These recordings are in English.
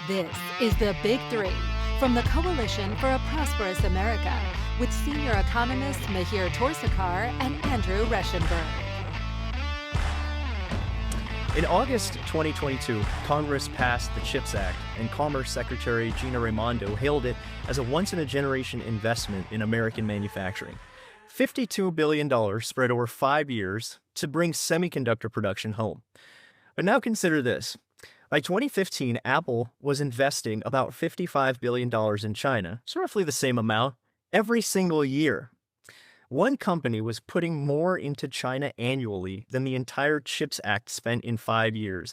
This is The Big Three from the Coalition for a Prosperous America with senior economists Mihir Torsekar and Andrew Reschenberg. In August 2022, Congress passed the CHIPS Act, and Commerce Secretary Gina Raimondo hailed it as a once-in-a-generation investment in American manufacturing. $52 billion spread over 5 years to bring semiconductor production home. But now consider this. By 2015, Apple was investing about $55 billion in China, so roughly the same amount, every single year. One company was putting more into China annually than the entire CHIPS Act spent in 5 years.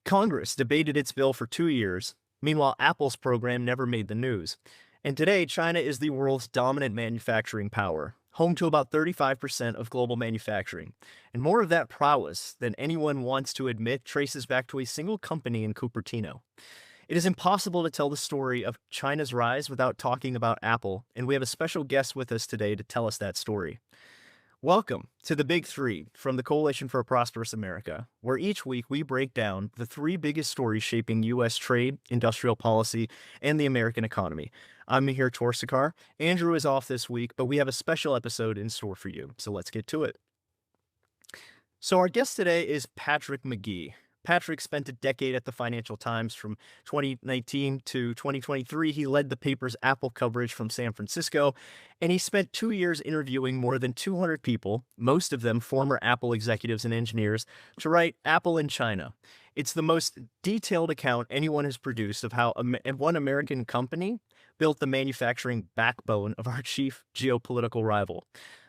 Congress debated its bill for 2 years. Meanwhile, Apple's program never made the news. And today, China is the world's dominant manufacturing power, home to about 35% of global manufacturing. And more of that prowess than anyone wants to admit traces back to a single company in Cupertino. It is impossible to tell the story of China's rise without talking about Apple, and we have a special guest with us today to tell us that story. Welcome to The Big Three from the Coalition for a Prosperous America, where each week we break down the three biggest stories shaping U.S. trade, industrial policy, and the American economy. I'm Mihir Torsekar. Andrew is off this week, but we have a special episode in store for you, so let's get to it. So our guest today is Patrick McGee. Patrick spent a decade at the Financial Times from 2019 to 2023. He led the paper's Apple coverage from San Francisco, and he spent 2 years interviewing more than 200 people, most of them former Apple executives and engineers, to write Apple in China. It's the most detailed account anyone has produced of how one American company built the manufacturing backbone of our chief geopolitical rival.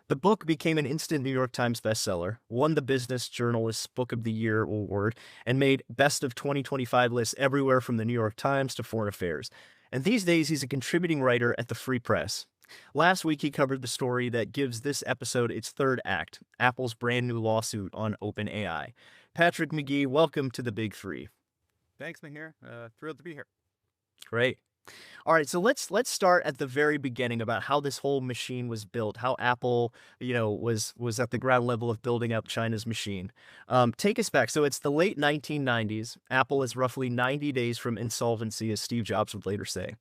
The book became an instant New York Times bestseller, won the Business Journalist's Book of the Year award, and made Best of 2025 lists everywhere from the New York Times to Foreign Affairs. And these days, he's a contributing writer at the Free Press. Last week, he covered the story that gives this episode its third act, Apple's brand new lawsuit on OpenAI. Patrick McGee, welcome to The Big Three. Thanks, Mihir. Thrilled to be here. Great. All right, so let's start at the very beginning about how this whole machine was built, how Apple, was at the ground level of building up China's machine. Take us back. So it's the late 1990s. Apple is roughly 90 days from insolvency, as Steve Jobs would later say.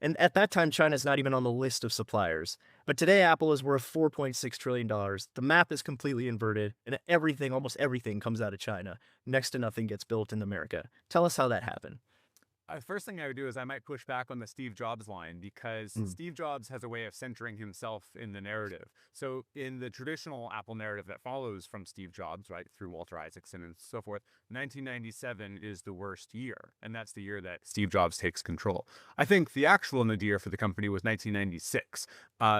And at that time, China's not even on the list of suppliers. But today, Apple is worth $4.6 trillion. The map is completely inverted, and almost everything comes out of China. Next to nothing gets built in America. Tell us how that happened. First thing I would do is I might push back on the Steve Jobs line because Steve Jobs has a way of centering himself in the narrative. So in the traditional Apple narrative that follows from Steve Jobs, right, through Walter Isaacson and so forth, 1997 is the worst year. And that's the year that Steve Jobs takes control. I think the actual nadir for the company was 1996.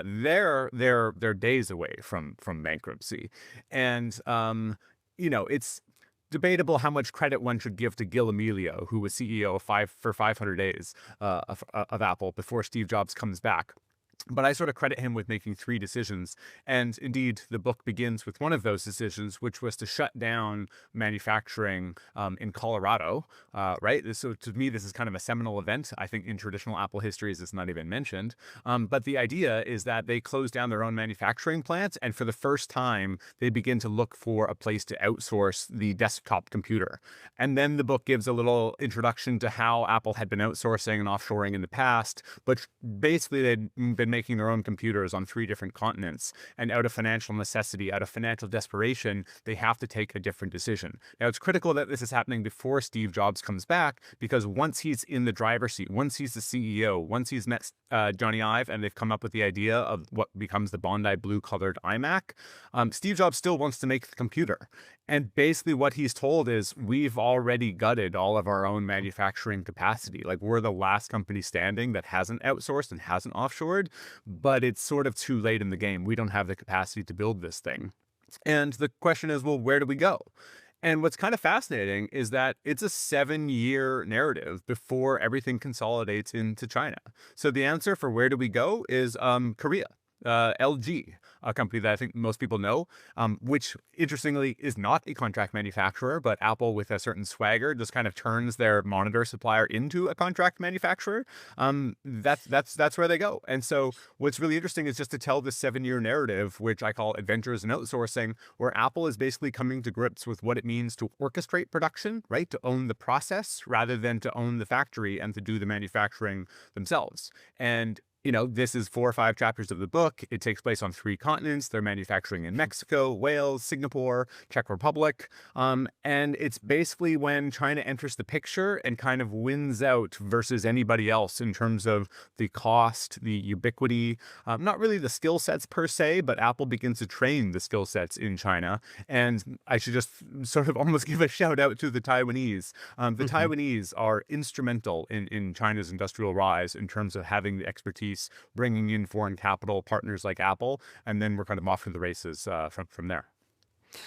They're days away from bankruptcy. And, it's debatable how much credit one should give to Gil Amelio, who was CEO for 500 days of Apple before Steve Jobs comes back. But I sort of credit him with making 3 decisions. And indeed, the book begins with one of those decisions, which was to shut down manufacturing in Colorado, right? So to me, this is kind of a seminal event. I think in traditional Apple histories, it's not even mentioned. But the idea is that they close down their own manufacturing plants. And for the first time, they begin to look for a place to outsource the desktop computer. And then the book gives a little introduction to how Apple had been outsourcing and offshoring in the past. But basically, they'd been making their own computers on 3 different continents. And out of financial necessity, out of financial desperation, they have to take a different decision. Now, it's critical that this is happening before Steve Jobs comes back, because once he's in the driver's seat, once he's the CEO, once he's met Johnny Ive and they've come up with the idea of what becomes the Bondi blue-colored iMac, Steve Jobs still wants to make the computer. And basically what he's told is, we've already gutted all of our own manufacturing capacity. Like, we're the last company standing that hasn't outsourced and hasn't offshored, but it's sort of too late in the game. We don't have the capacity to build this thing. And the question is, well, where do we go? And what's kind of fascinating is that it's a 7-year narrative before everything consolidates into China. So the answer for where do we go is Korea. LG. a company that I think most people know, which interestingly is not a contract manufacturer, but Apple, with a certain swagger, just kind of turns their monitor supplier into a contract manufacturer. That's where they go. And so what's really interesting is just to tell this 7-year narrative, which I call Adventures in Outsourcing, where Apple is basically coming to grips with what it means to orchestrate production, right? To own the process rather than to own the factory and to do the manufacturing themselves. And this is 4 or 5 chapters of the book. It takes place on 3 continents. They're manufacturing in Mexico, Wales, Singapore, Czech Republic. And it's basically when China enters the picture and kind of wins out versus anybody else in terms of the cost, the ubiquity, not really the skill sets per se, but Apple begins to train the skill sets in China. And I should just sort of almost give a shout out to the Taiwanese. The Taiwanese are instrumental in China's industrial rise in terms of having the expertise, bringing in foreign capital, partners like Apple, and then we're kind of off to the races from there.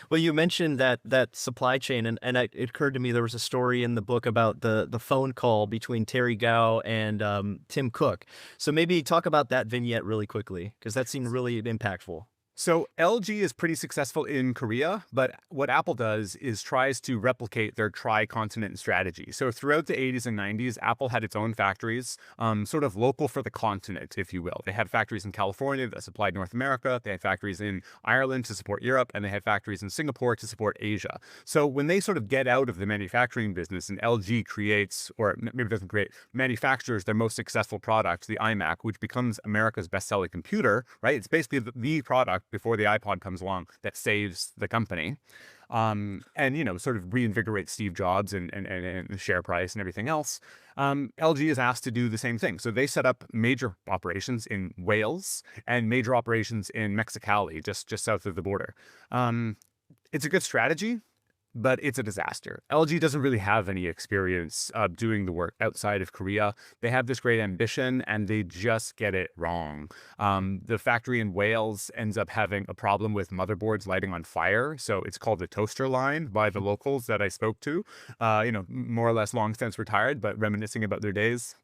Well, you mentioned that supply chain, and it occurred to me there was a story in the book about the phone call between Terry Gou and Tim Cook. So maybe talk about that vignette really quickly, because that seemed really impactful. So LG is pretty successful in Korea, but what Apple does is tries to replicate their tri-continent strategy. So throughout the 80s and 90s, Apple had its own factories, sort of local for the continent, if you will. They had factories in California that supplied North America. They had factories in Ireland to support Europe, and they had factories in Singapore to support Asia. So when they sort of get out of the manufacturing business and LG creates, or maybe doesn't create, manufactures their most successful product, the iMac, which becomes America's best-selling computer, right? It's basically the product before the iPod comes along that saves the company, and sort of reinvigorate Steve Jobs and the share price and everything else. LG is asked to do the same thing. So they set up major operations in Wales and major operations in Mexicali, just south of the border. It's a good strategy, but it's a disaster. LG doesn't really have any experience doing the work outside of Korea. They have this great ambition, and they just get it wrong. The factory in Wales ends up having a problem with motherboards lighting on fire. So it's called the toaster line by the locals that I spoke to. More or less long since retired, but reminiscing about their days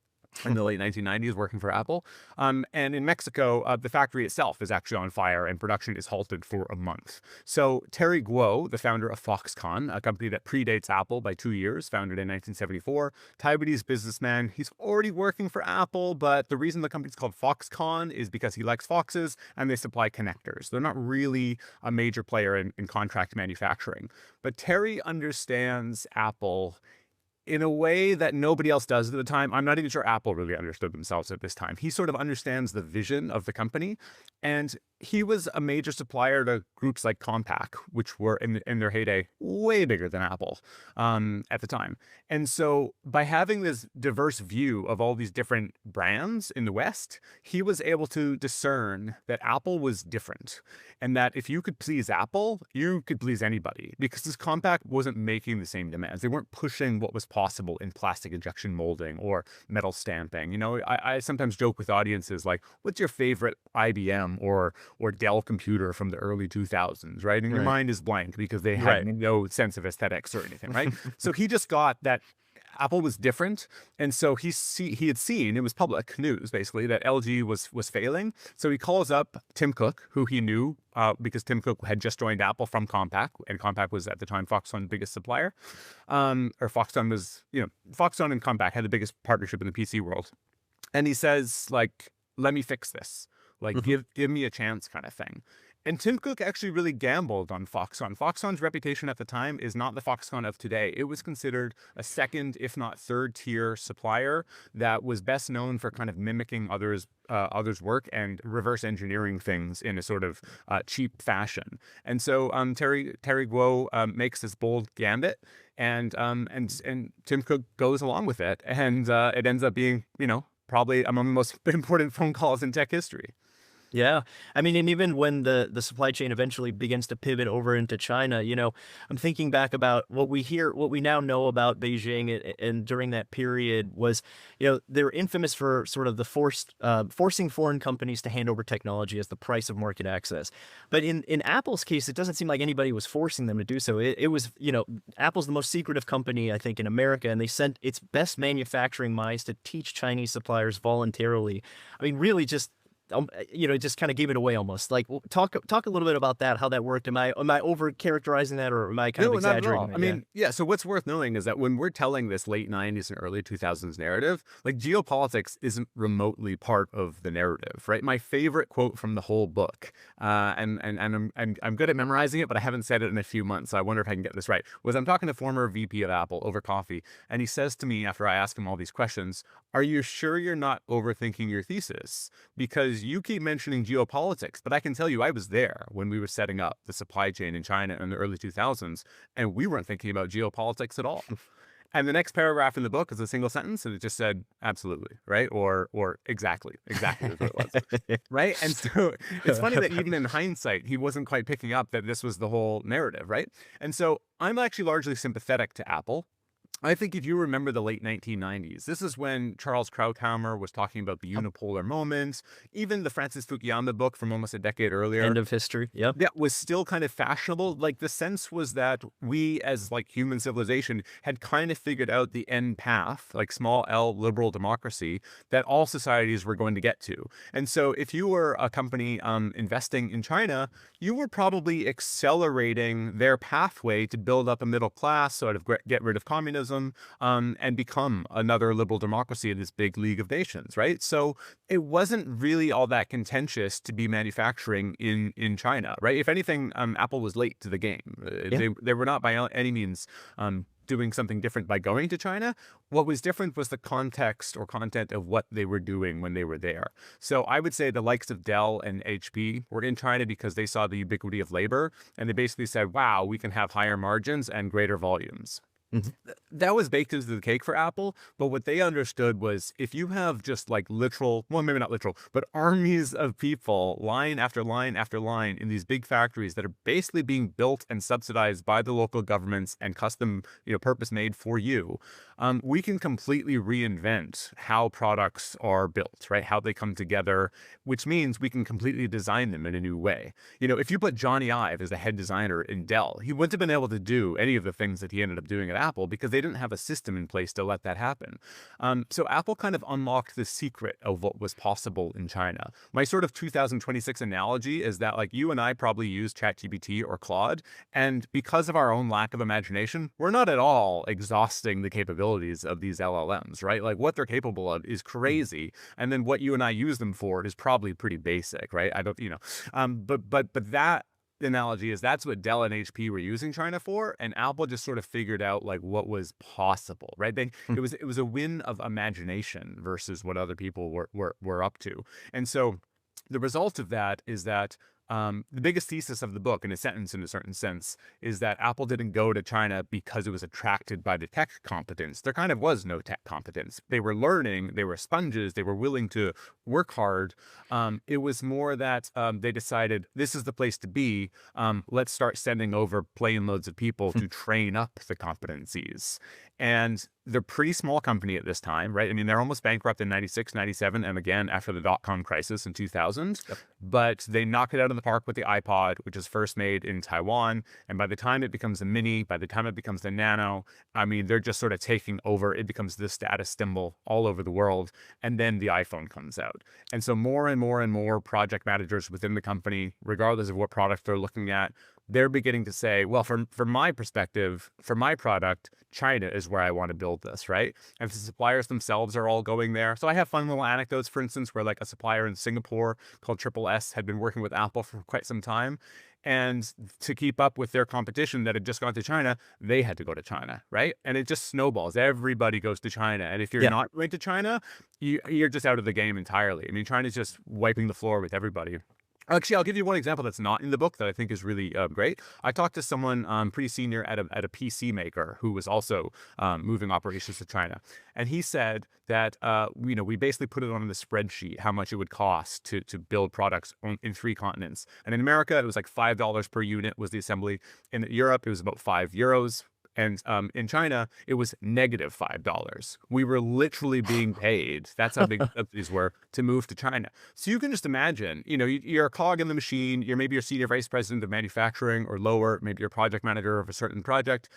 in the late 1990s working for Apple. And in Mexico, the factory itself is actually on fire and production is halted for a month. So Terry Gou, the founder of Foxconn, a company that predates Apple by 2 years, founded in 1974, Taiwanese businessman, he's already working for Apple, but the reason the company's called Foxconn is because he likes foxes and they supply connectors. They're not really a major player in contract manufacturing. But Terry understands Apple in a way that nobody else does at the time. I'm not even sure Apple really understood themselves at this time. He sort of understands the vision of the company, and he was a major supplier to groups like Compaq, which were in their heyday way bigger than Apple at the time. And so by having this diverse view of all these different brands in the West, he was able to discern that Apple was different, and that if you could please Apple, you could please anybody, because this Compaq wasn't making the same demands. They weren't pushing what was possible in plastic injection molding or metal stamping. I sometimes joke with audiences like, what's your favorite IBM or Dell computer from the early 2000s, right? And your mind is blank because they had no sense of aesthetics or anything, right? So he just got that Apple was different, and so he had seen, it was public news basically, that LG was failing. So he calls up Tim Cook, who he knew because Tim Cook had just joined Apple from Compaq, and Compaq was at the time Foxconn's biggest supplier. Or Foxconn was, Foxconn and Compaq had the biggest partnership in the PC world. And he says, like, let me fix this. Like, give me a chance kind of thing. And Tim Cook actually really gambled on Foxconn. Foxconn's reputation at the time is not the Foxconn of today. It was considered a second, if not third tier supplier that was best known for kind of mimicking others' work and reverse engineering things in a sort of cheap fashion. And so Terry Gou makes this bold gambit, and Tim Cook goes along with it, and it ends up being, probably among the most important phone calls in tech history. Yeah. I mean, and even when the supply chain eventually begins to pivot over into China, I'm thinking back about what we now know about Beijing and during that period was, they're infamous for sort of the forcing foreign companies to hand over technology as the price of market access. But in Apple's case, it doesn't seem like anybody was forcing them to do so. It was, Apple's the most secretive company, I think, in America, and they sent its best manufacturing minds to teach Chinese suppliers voluntarily. I mean, really just it just kind of gave it away almost. Like, talk a little bit about that, how that worked. Am I over characterizing that, or am I kind of No, not at exaggerating all. it? I mean, yeah. So what's worth knowing is that when we're telling this late 90s and early 2000s narrative, like geopolitics isn't remotely part of the narrative, right? My favorite quote from the whole book, and I'm good at memorizing it, but I haven't said it in a few months, so I wonder if I can get this right, was I'm talking to former VP of Apple over coffee, and he says to me after I ask him all these questions, "Are you sure you're not overthinking your thesis? Because you keep mentioning geopolitics, but I can tell you I was there when we were setting up the supply chain in China in the early 2000s, and we weren't thinking about geopolitics at all." And the next paragraph in the book is a single sentence, and it just said, "Absolutely," right? Or exactly is what it was, right? And so it's funny that even in hindsight, he wasn't quite picking up that this was the whole narrative, right? And so I'm actually largely sympathetic to Apple. I think if you remember the late 1990s, this is when Charles Krauthammer was talking about the unipolar moment. Even the Francis Fukuyama book from almost a decade earlier, End of history. Yep. that was still kind of fashionable. Like the sense was that we as like human civilization had kind of figured out the end path, like small L liberal democracy, that all societies were going to get to. And so if you were a company investing in China, you were probably accelerating their pathway to build up a middle class, sort of get rid of communism, and become another liberal democracy in this big league of nations, right? So it wasn't really all that contentious to be manufacturing in China, right? If anything, Apple was late to the game. They were not by any means doing something different by going to China. What was different was the context or content of what they were doing when they were there. So I would say the likes of Dell and HP were in China because they saw the ubiquity of labor, and they basically said, wow, we can have higher margins and greater volumes. That was baked into the cake for Apple, but what they understood was if you have just like literal, well, maybe not literal, but armies of people, line after line after line in these big factories that are basically being built and subsidized by the local governments and custom, purpose made for you, we can completely reinvent how products are built, right? How they come together, which means we can completely design them in a new way. If you put Johnny Ive as the head designer in Dell, he wouldn't have been able to do any of the things that he ended up doing at Apple because they didn't have a system in place to let that happen. So Apple kind of unlocked the secret of what was possible in China. My sort of 2026 analogy is that like you and I probably use ChatGPT or Claude, and because of our own lack of imagination, we're not at all exhausting the capabilities of these LLMs, right? Like what they're capable of is crazy, and then what you and I use them for is probably pretty basic, right? I don't, but that analogy is that's what Dell and HP were using China for, and Apple just sort of figured out like what was possible, right? It was a win of imagination versus what other people were up to. And so the result of that is that the biggest thesis of the book, in a sentence, in a certain sense, is that Apple didn't go to China because it was attracted by the tech competence. There kind of was no tech competence. They were learning, they were sponges, they were willing to work hard. It was more that they decided this is the place to be. Let's start sending over plane loads of people to train up the competencies. And they're a pretty small company at this time, right? I mean, they're almost bankrupt in 96, 97, and again after the dot-com crisis in 2000. Yep. But they knock it out of the park with the iPod, which is first made in Taiwan. And by the time it becomes a mini, by the time it becomes the nano, I mean, they're just sort of taking over. It becomes the status symbol all over the world. And then the iPhone comes out. And so more and more and more project managers within the company, regardless of what product they're looking at, they're beginning to say, well, from my perspective, for my product, China is where I want to build this, right? And the suppliers themselves are all going there. So I have fun little anecdotes, for instance, where like a supplier in Singapore called Triple S had been working with Apple for quite some time. And to keep up with their competition that had just gone to China, they had to go to China, right? And it just snowballs. Everybody goes to China. And if you're not going to China, you're just out of the game entirely. I mean, China's just wiping the floor with everybody. Actually, I'll give you one example that's not in the book that I think is really great. I talked to someone pretty senior at a PC maker who was also moving operations to China. And he said that, we basically put it on the spreadsheet, how much it would cost to build products in 3 continents. And in America, it was like $5 per unit was the assembly. In Europe, it was about €5. And in China, it was negative $5. We were literally being paid. That's how big the subsidies were to move to China. So you can just imagine, you're a cog in the machine. Maybe you're senior vice president of manufacturing or lower. Maybe you're project manager of a certain project.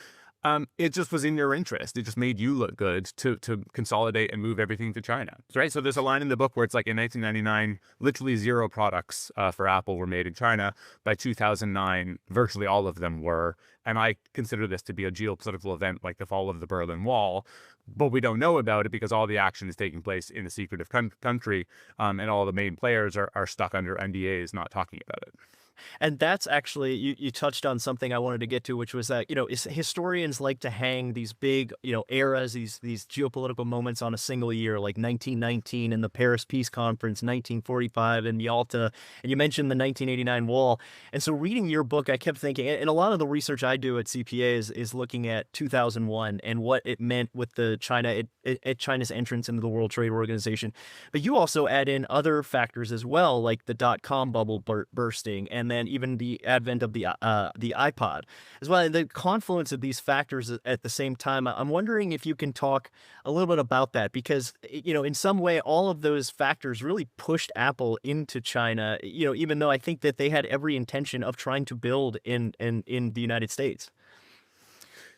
It just was in your interest. It just made you look good to consolidate and move everything to China, right? So there's a line in the book where it's like in 1999, literally zero products for Apple were made in China. By 2009, virtually all of them were. And I consider this to be a geopolitical event like the fall of the Berlin Wall. But we don't know about it because all the action is taking place in a secretive country, and all the main players are stuck under NDAs not talking about it. And that's actually, you touched on something I wanted to get to, which was that, historians like to hang these big, eras, these geopolitical moments on a single year, like 1919 and the Paris Peace Conference, 1945 in Yalta, and you mentioned the 1989 wall. And so reading your book, I kept thinking, and a lot of the research I do at CPA is looking at 2001 and what it meant with the China's entrance into the World Trade Organization. But you also add in other factors as well, like the dot-com bubble bursting, and then even the advent of the iPod as well. And the confluence of these factors at the same time, I'm wondering if you can talk a little bit about that, because, in some way, all of those factors really pushed Apple into China, even though I think that they had every intention of trying to build in the United States.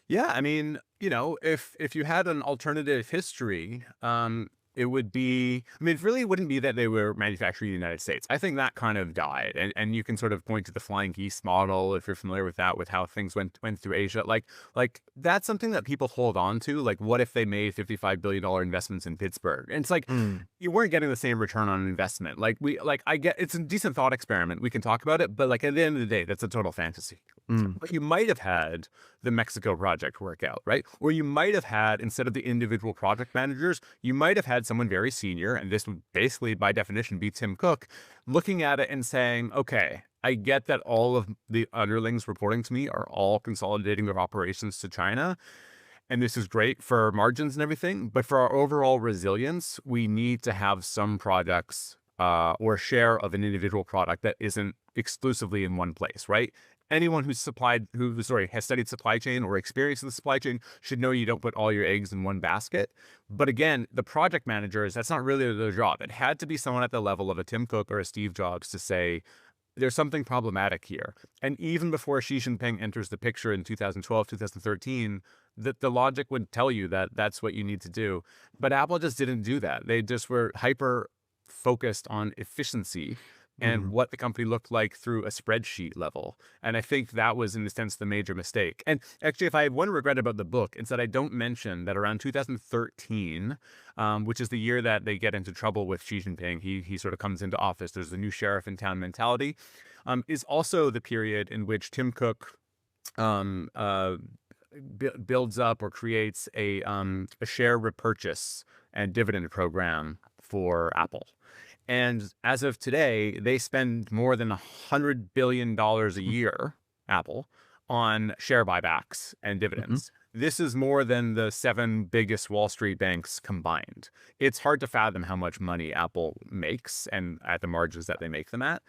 Yeah, I mean, if you had an alternative history, it would be, it really wouldn't be that they were manufacturing in the United States. I think that kind of died. And you can sort of point to the flying geese model, if you're familiar with that, with how things went through Asia. Like that's something that people hold on to. Like, what if they made $55 billion investments in Pittsburgh? And it's like, you weren't getting the same return on investment. I get, it's a decent thought experiment. We can talk about it, but like at the end of the day, that's a total fantasy. But you might have had the Mexico project work out, right? Or you might have had, instead of the individual project managers, you might have had someone very senior, and this would basically by definition be Tim Cook, looking at it and saying, okay, I get that all of the underlings reporting to me are all consolidating their operations to China, and this is great for margins and everything, but for our overall resilience, we need to have some products or share of an individual product that isn't exclusively in one place, right? Anyone has studied supply chain or experienced the supply chain should know you don't put all your eggs in one basket. But again, the project managers, that's not really their job. It had to be someone at the level of a Tim Cook or a Steve Jobs to say, there's something problematic here. And even before Xi Jinping enters the picture in 2012, 2013, the logic would tell you that that's what you need to do. But Apple just didn't do that. They just were hyper focused on efficiency and what the company looked like through a spreadsheet level. And I think that was, in a sense, the major mistake. And actually, if I have one regret about the book, it's that I don't mention that around 2013, which is the year that they get into trouble with Xi Jinping, he sort of comes into office, there's the new sheriff in town mentality, is also the period in which Tim Cook builds up or creates a share repurchase and dividend program for Apple. And as of today, they spend more than $100 billion a year, Apple, on share buybacks and dividends. This is more than the 7 biggest Wall Street banks combined. It's hard to fathom how much money Apple makes and at the margins that they make them at.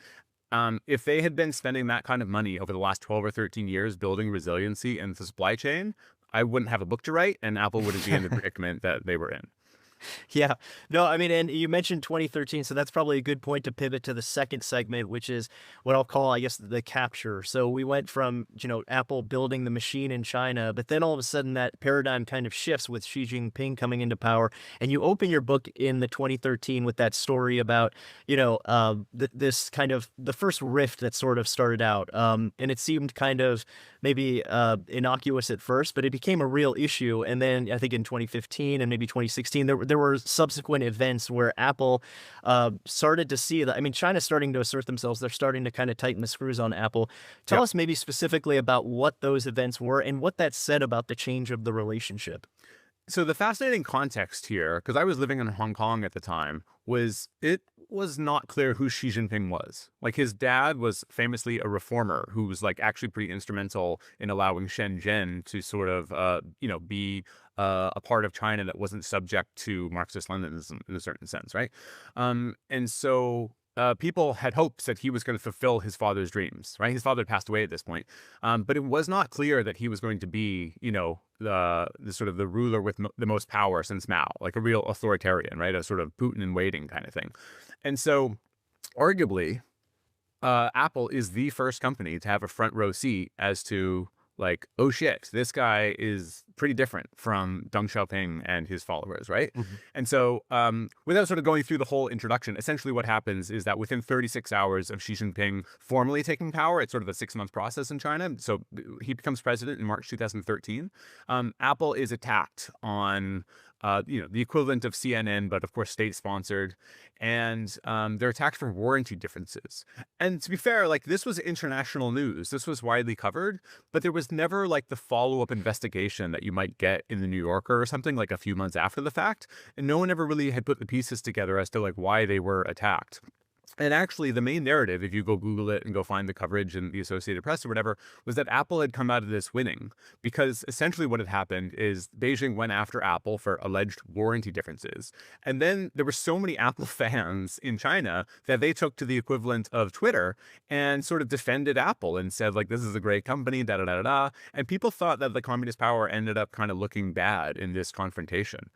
If they had been spending that kind of money over the last 12 or 13 years building resiliency in the supply chain, I wouldn't have a book to write and Apple wouldn't be in the predicament that they were in. Yeah, no, I mean, and you mentioned 2013, so that's probably a good point to pivot to the second segment, which is what I'll call, I guess, the capture. So we went from, Apple building the machine in China, but then all of a sudden that paradigm kind of shifts with Xi Jinping coming into power. And you open your book in the 2013 with that story about, this kind of the first rift that sort of started out. And it seemed kind of maybe innocuous at first, but it became a real issue. And then I think in 2015 and maybe 2016, there were subsequent events where Apple started to see that. I mean, China's starting to assert themselves. They're starting to kind of tighten the screws on Apple. Tell us maybe specifically about what those events were and what that said about the change of the relationship. So the fascinating context here, because I was living in Hong Kong at the time, was it was not clear who Xi Jinping was. Like, his dad was famously a reformer who was like actually pretty instrumental in allowing Shenzhen to sort of, be a part of China that wasn't subject to Marxist-Leninism in a certain sense, right? And so people had hopes that he was going to fulfill his father's dreams, right? His father had passed away at this point, but it was not clear that he was going to be, the sort of the ruler with the most power since Mao, like a real authoritarian, right? A sort of Putin in waiting kind of thing. And so, arguably, Apple is the first company to have a front row seat as to like, oh shit, this guy is pretty different from Deng Xiaoping and his followers, right? And so without sort of going through the whole introduction, essentially what happens is that within 36 hours of Xi Jinping formally taking power, it's sort of a 6-month process in China. So he becomes president in March 2013. Apple is attacked on the equivalent of CNN, but of course state-sponsored, and they're attacked for warranty differences. And to be fair, like, this was international news. This was widely covered, but there was never like the follow-up investigation that you might get in the New Yorker or something like a few months after the fact. And no one ever really had put the pieces together as to like why they were attacked. And actually, the main narrative, if you go Google it and go find the coverage in the Associated Press or whatever, was that Apple had come out of this winning, because essentially what had happened is Beijing went after Apple for alleged warranty differences. And then there were so many Apple fans in China that they took to the equivalent of Twitter and sort of defended Apple and said, like, this is a great company, da da da da. And people thought that the Communist power ended up kind of looking bad in this confrontation.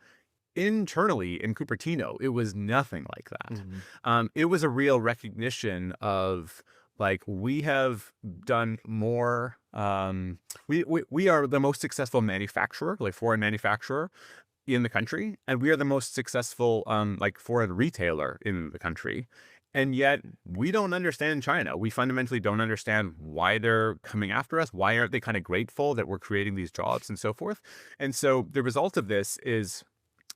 Internally in Cupertino, it was nothing like that. It was a real recognition of, like, we have done more. We are the most successful manufacturer, like foreign manufacturer in the country, and we are the most successful like foreign retailer in the country. And yet we don't understand China. We fundamentally don't understand why they're coming after us. Why aren't they kind of grateful that we're creating these jobs and so forth? And so the result of this is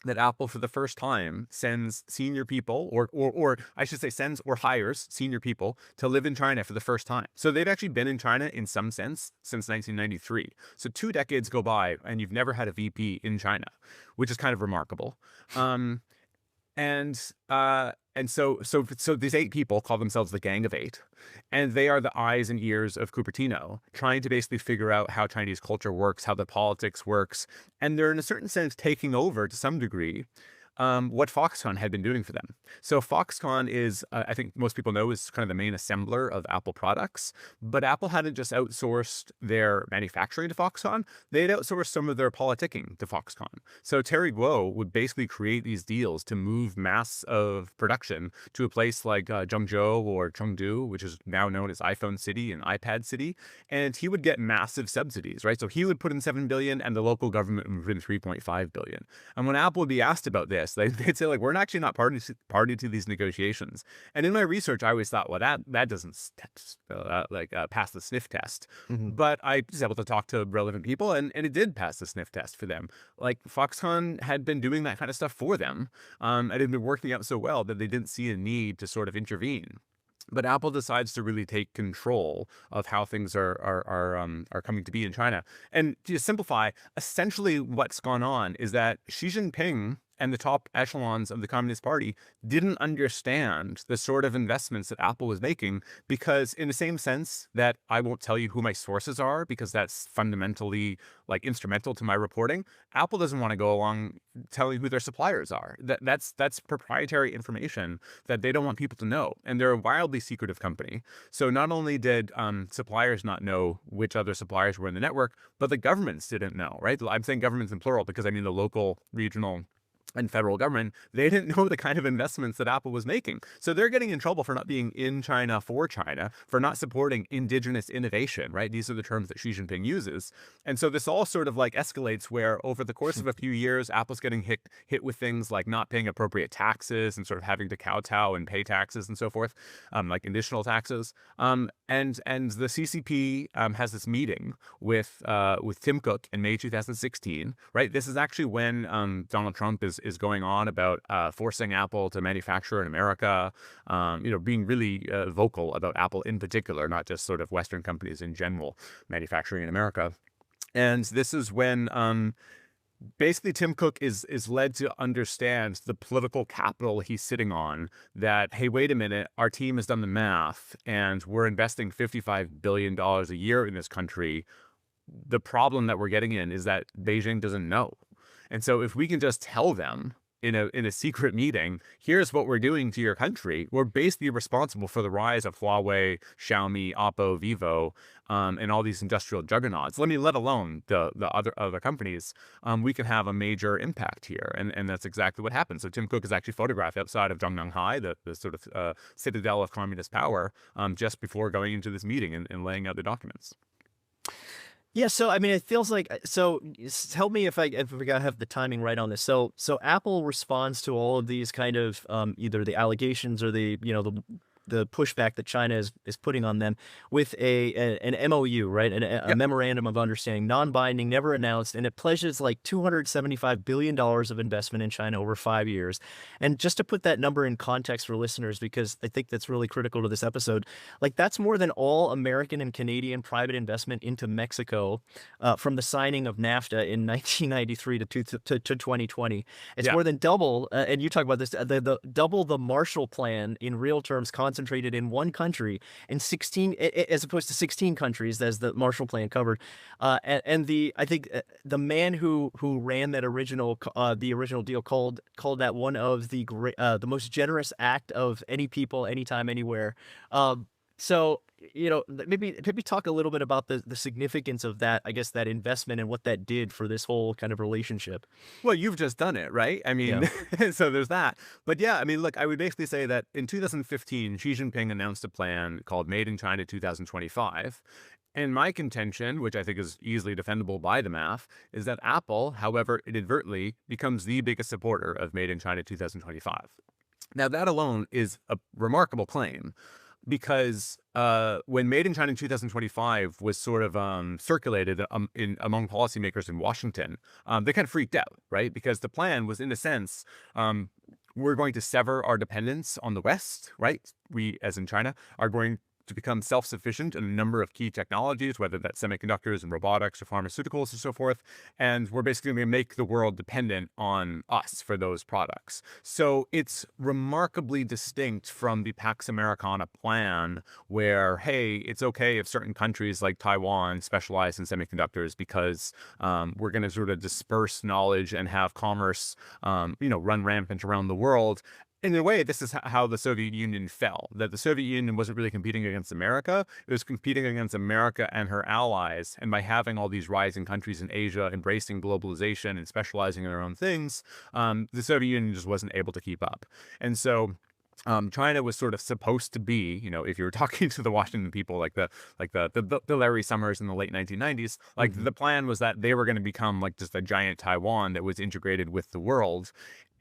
that Apple, for the first time, sends senior people, or I should say sends or hires senior people to live in China for the first time. So they've actually been in China in some sense since 1993. So 2 decades go by and you've never had a VP in China, which is kind of remarkable. And so these 8 people call themselves the Gang of 8, and they are the eyes and ears of Cupertino, trying to basically figure out how Chinese culture works, how the politics works, and they're in a certain sense taking over to some degree what Foxconn had been doing for them. So Foxconn is, I think most people know, is kind of the main assembler of Apple products, but Apple hadn't just outsourced their manufacturing to Foxconn, they had outsourced some of their politicking to Foxconn. So Terry Guo would basically create these deals to move mass of production to a place like Zhengzhou or Chengdu, which is now known as iPhone City and iPad City, and he would get massive subsidies, right? So he would put in $7 billion and the local government would put in $3.5 billion. And when Apple would be asked about this, they'd say, like, we're actually not party to these negotiations. And in my research, I always thought, well, that doesn't pass the sniff test. But I was able to talk to relevant people, and it did pass the sniff test for them. Like, Foxconn had been doing that kind of stuff for them, and it had been working out so well that they didn't see a need to sort of intervene. But Apple decides to really take control of how things are coming to be in China. And to simplify, essentially what's gone on is that Xi Jinping and the top echelons of the Communist Party didn't understand the sort of investments that Apple was making, because in the same sense that I won't tell you who my sources are because that's fundamentally like instrumental to my reporting, Apple doesn't want to go along telling who their suppliers are. That's proprietary information that they don't want people to know. And they're a wildly secretive company. So not only did suppliers not know which other suppliers were in the network, but the governments didn't know, right? I'm saying governments in plural because I mean the local, regional, and federal government. They didn't know the kind of investments that Apple was making. So they're getting in trouble for not being in China for China, for not supporting indigenous innovation, right? These are the terms that Xi Jinping uses. And so this all sort of like escalates where over the course of a few years, Apple's getting hit with things like not paying appropriate taxes and sort of having to kowtow and pay taxes and so forth, like additional taxes. And the CCP has this meeting with Tim Cook in May 2016, right? This is actually when Donald Trump is going on about forcing Apple to manufacture in America, being really vocal about Apple in particular, not just sort of Western companies in general manufacturing in America. And this is when basically Tim Cook is led to understand the political capital he's sitting on, that, hey, wait a minute, our team has done the math and we're investing $55 billion a year in this country. The problem that we're getting in is that Beijing doesn't know. And so if we can just tell them in a secret meeting, here's what we're doing to your country, we're basically responsible for the rise of Huawei, Xiaomi, Oppo, Vivo, and all these industrial juggernauts. Let alone the other companies, we can have a major impact here. And that's exactly what happened. So Tim Cook is actually photographed outside of Zhongnanhai, the sort of citadel of communist power, just before going into this meeting and laying out the documents. Yeah, so I mean, it feels like tell me if we gotta have the timing right on this. So Apple responds to all of these kind of either the allegations or the pushback that China is putting on them with an MOU, right? A memorandum of understanding, non-binding, never announced, and it pledges like $275 billion of investment in China over 5 years. And just to put that number in context for listeners, because I think that's really critical to this episode, like that's more than all American and Canadian private investment into Mexico from the signing of NAFTA in 1993 to 2020. It's Yeah. more than double, and you talk about this, double the Marshall Plan in real terms, concentrated in one country, in 16, as opposed to 16 countries as the Marshall Plan covered. I think the man who ran that the original deal called that one of the most generous act of any people, anytime, anywhere. So, maybe talk a little bit about the significance of that, I guess, that investment and what that did for this whole kind of relationship. Well, you've just done it, right? I Yeah. mean, so there's that. But yeah, I mean, look, I would basically say that in 2015, Xi Jinping announced a plan called Made in China 2025. And my contention, which I think is easily defendable by the math, is that Apple, however inadvertently, becomes the biggest supporter of Made in China 2025. Now, that alone is a remarkable claim because when Made in China in 2025 was sort of circulated among policymakers in Washington, they kind of freaked out, right? Because the plan was, in a sense, we're going to sever our dependence on the West, right? We, as in China, are going to become self-sufficient in a number of key technologies, whether that's semiconductors and robotics or pharmaceuticals and so forth. And we're basically going to make the world dependent on us for those products. So it's remarkably distinct from the Pax Americana plan where, hey, it's okay if certain countries like Taiwan specialize in semiconductors because we're going to sort of disperse knowledge and have commerce, run rampant around the world. In a way, this is how the Soviet Union fell, that the Soviet Union wasn't really competing against America. It was competing against America and her allies. And by having all these rising countries in Asia embracing globalization and specializing in their own things, the Soviet Union just wasn't able to keep up. And so China was sort of supposed to be, if you were talking to the Washington people, like the Larry Summers in the late 1990s, like the plan was that they were going to become like just a giant Taiwan that was integrated with the world.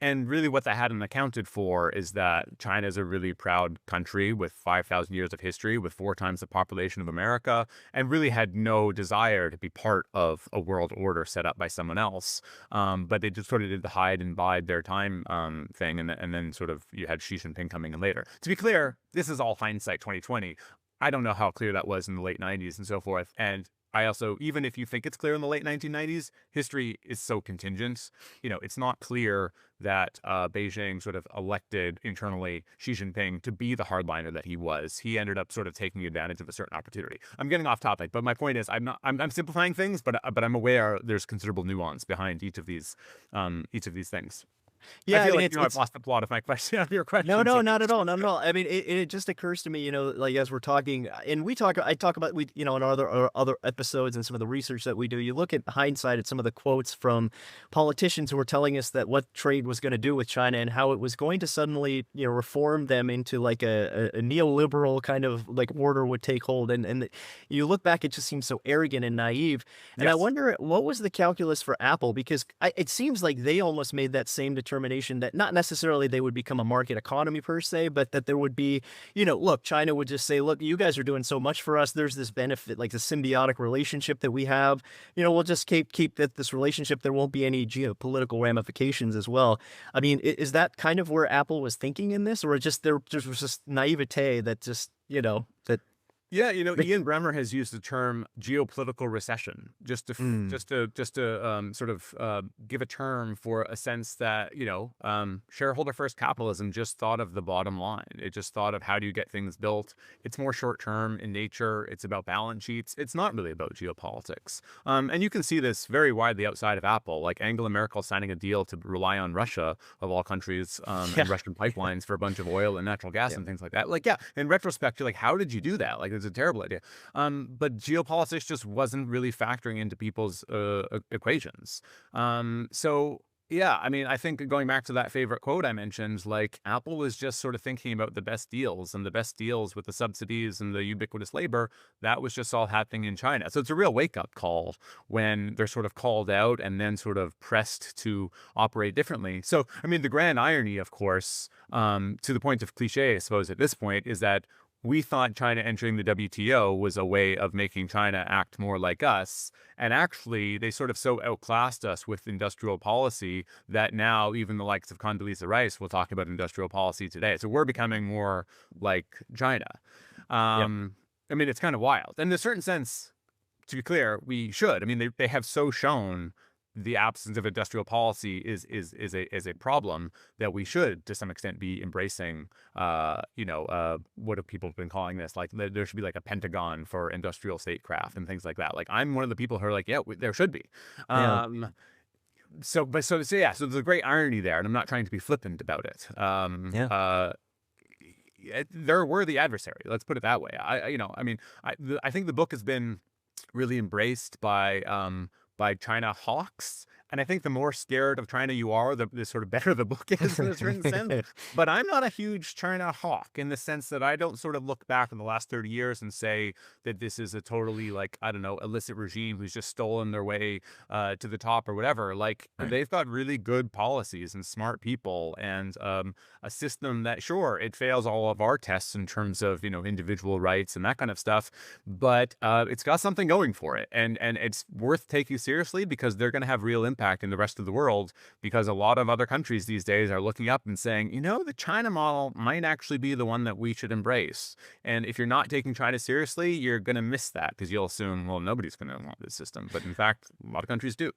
And really what that hadn't accounted for is that China is a really proud country with 5,000 years of history, with 4 times the population of America, and really had no desire to be part of a world order set up by someone else. But they just sort of did the hide and bide their time thing, and then sort of you had Xi Jinping coming in later. To be clear, this is all hindsight 2020. I don't know how clear that was in the late 90s and so forth. And I also, even if you think it's clear in the late 1990s, history is so contingent. It's not clear that Beijing sort of elected internally Xi Jinping to be the hardliner that he was. He ended up sort of taking advantage of a certain opportunity. I'm getting off topic, but my point is, I'm simplifying things, but I'm aware there's considerable nuance behind each of these things. Yeah, I I feel mean, like I've lost the plot of my question of your question. no, So not at all, not at all. I mean, it just occurs to me, like as we're talking, and I talk about in other episodes and some of the research that we do. You look at hindsight at some of the quotes from politicians who were telling us that what trade was going to do with China and how it was going to suddenly, reform them into like a neoliberal kind of like order would take hold. And you look back, it just seems so arrogant and naive. And I yes. wonder what was the calculus for Apple, because it seems like they almost made that same determination that not necessarily they would become a market economy per se, but that there would be, look, China would just say, look, you guys are doing so much for us. There's this benefit, like the symbiotic relationship that we have. We'll just keep this relationship. There won't be any geopolitical ramifications as well. I mean, is that kind of where Apple was thinking in this, or just there just was this naivete that just, that. Yeah, Ian Bremmer has used the term geopolitical recession just to sort of give a term for a sense that shareholder first capitalism just thought of the bottom line. It just thought of how do you get things built. It's more short term in nature. It's about balance sheets. It's not really about geopolitics. And you can see this very widely outside of Apple, like Angela Merkel signing a deal to rely on Russia of all countries and Russian pipelines for a bunch of oil and natural gas and things like that. Like, yeah, in retrospect, you're like, how did you do that? Like, it's a terrible idea. But geopolitics just wasn't really factoring into people's equations. So Yeah, I mean, I think going back to that favorite quote I mentioned, like Apple was just sort of thinking about the best deals, and the best deals with the subsidies and the ubiquitous labor, that was just all happening in China. So it's a real wake-up call when they're sort of called out and then sort of pressed to operate differently. So, I mean, the grand irony, of course, to the point of cliche, I suppose, at this point, is that we thought China entering the WTO was a way of making China act more like us. And actually, they sort of so outclassed us with industrial policy that now even the likes of Condoleezza Rice will talk about industrial policy today. So we're becoming more like China. Yep. I mean, it's kind of wild. And in a certain sense, to be clear, we should. I mean, they have so shown the absence of industrial policy is a problem that we should, to some extent, be embracing. What have people been calling this? Like, there should be like a Pentagon for industrial statecraft and things like that. Like, I'm one of the people who are like, yeah, there should be. Yeah. So there's a great irony there, and I'm not trying to be flippant about it. Yeah. They're a worthy adversary. Let's put it that way. I think the book has been really embraced by China hawks. And I think the more scared of China you are, the sort of better the book is in a certain sense. But I'm not a huge China hawk in the sense that I don't sort of look back in the last 30 years and say that this is a totally, like, I don't know, illicit regime who's just stolen their way to the top or whatever. Like, they've got really good policies and smart people and a system that, sure, it fails all of our tests in terms of, individual rights and that kind of stuff. But it's got something going for it. And it's worth taking seriously because they're going to have real impact in the rest of the world, because a lot of other countries these days are looking up and saying, the China model might actually be the one that we should embrace. And if you're not taking China seriously, you're going to miss that because you'll assume, well, nobody's going to want this system. But in fact, a lot of countries do.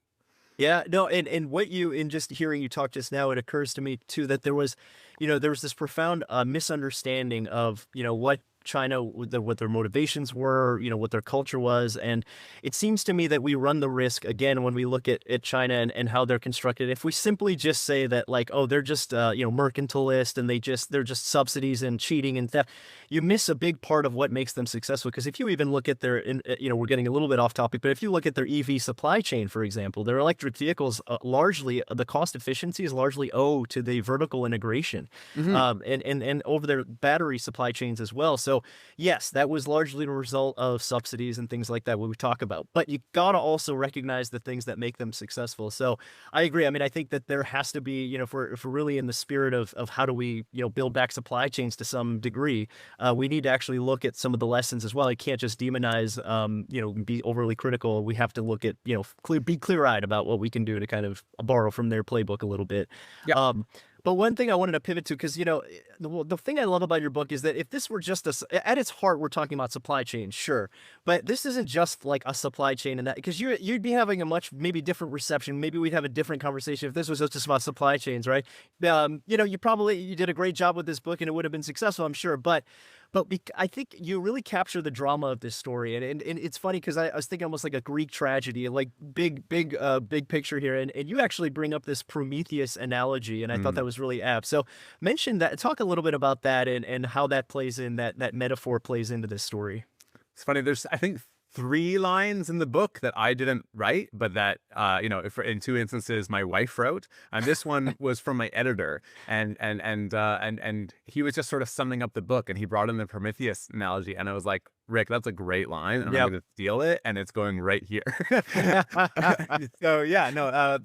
Yeah, no, and in just hearing you talk just now, it occurs to me too that there was this profound misunderstanding of, what China, what their motivations were, what their culture was. And it seems to me that we run the risk, again, when we look at China and how they're constructed, if we simply just say that, like, oh, they're just, mercantilist and they're just subsidies and cheating and theft, you miss a big part of what makes them successful. Because if you even look at their, we're getting a little bit off topic, but if you look at their EV supply chain, for example, their electric vehicles, largely, the cost efficiency is largely owed to the vertical integration and over their battery supply chains as well. So yes, that was largely the result of subsidies and things like that, what we talk about. But you got to also recognize the things that make them successful. So I agree. I mean, I think that there has to be, if we're really in the spirit of how do we, build back supply chains to some degree, we need to actually look at some of the lessons as well. You can't just demonize, be overly critical. We have to look at, be clear-eyed about what we can do to kind of borrow from their playbook a little bit. Yeah. But one thing I wanted to pivot to, because, the thing I love about your book is that if this were just at its heart, we're talking about supply chain, sure. But this isn't just like a supply chain and that, because you'd be having a much maybe different reception. Maybe we'd have a different conversation if this was just about supply chains, right? You did a great job with this book and it would have been successful, I'm sure. But I think you really capture the drama of this story. And it's funny because I was thinking almost like a Greek tragedy, like big picture here. And you actually bring up this Prometheus analogy. And I thought that was really apt. So mention that, talk a little bit about that and how that plays in, that metaphor plays into this story. It's funny. There's, I think, 3 lines in the book that I didn't write, but that, in 2 instances my wife wrote. And this one was from my editor, and he was just sort of summing up the book, and he brought in the Prometheus analogy, and I was like, Rick, that's a great line, and I'm going to steal it, and it's going right here. So yeah, no,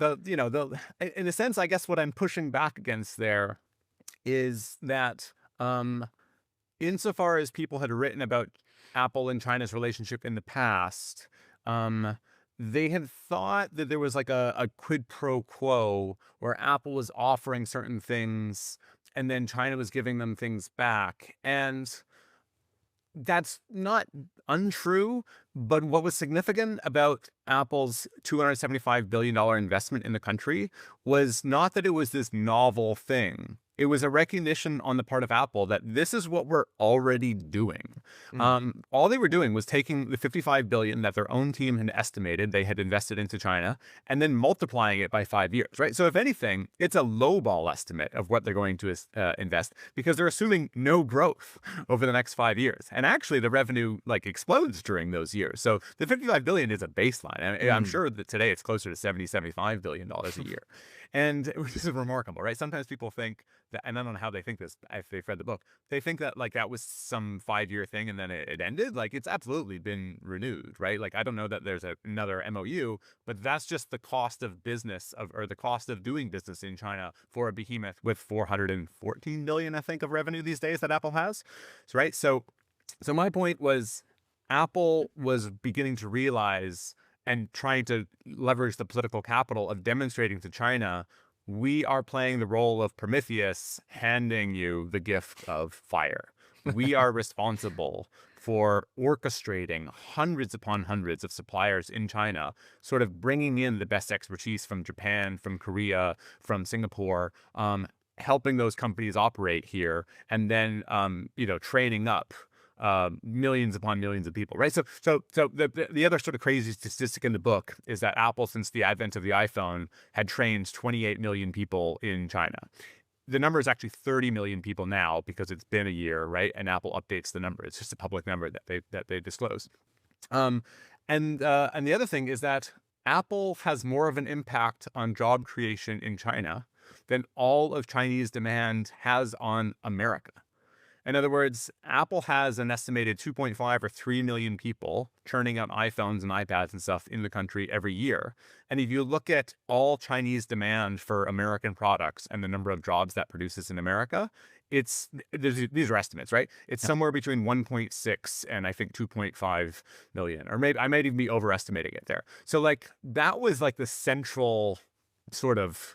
in a sense, I guess what I'm pushing back against there is that, insofar as people had written about Apple and China's relationship in the past, they had thought that there was like a quid pro quo where Apple was offering certain things and then China was giving them things back. And that's not untrue, but what was significant about Apple's $275 billion investment in the country was not that it was this novel thing. It was a recognition on the part of Apple that this is what we're already doing. All they were doing was taking the 55 billion that their own team had estimated they had invested into China and then multiplying it by 5 years, right? So if anything, it's a lowball estimate of what they're going to invest because they're assuming no growth over the next 5 years. And actually the revenue like explodes during those years. So the 55 billion is a baseline. I'm sure that today it's closer to 75 billion dollars a year. And this is remarkable, right? Sometimes people think that, and I don't know how they think this, if they've read the book, they think that like that was some 5-year thing and then it ended. Like it's absolutely been renewed, right? Like I don't know that there's another MOU, but that's just the cost of business or the cost of doing business in China for a behemoth with 414 million, I think, of revenue these days that Apple has, right? So my point was Apple was beginning to realize and trying to leverage the political capital of demonstrating to China, we are playing the role of Prometheus, handing you the gift of fire. We are responsible for orchestrating hundreds upon hundreds of suppliers in China, sort of bringing in the best expertise from Japan, from Korea, from Singapore, helping those companies operate here, and then, training up millions upon millions of people, right? So the other sort of crazy statistic in the book is that Apple, since the advent of the iPhone, had trained 28 million people in China. The number is actually 30 million people now because it's been a year, right? And Apple updates the number. It's just a public number that they disclose. And the other thing is that Apple has more of an impact on job creation in China than all of Chinese demand has on America. In other words, Apple has an estimated 2.5 or 3 million people churning out iPhones and iPads and stuff in the country every year. And if you look at all Chinese demand for American products and the number of jobs that produces in America, these are estimates, right? It's somewhere between 1.6 and I think 2.5 million, or maybe I might even be overestimating it there. So like that was like the central sort of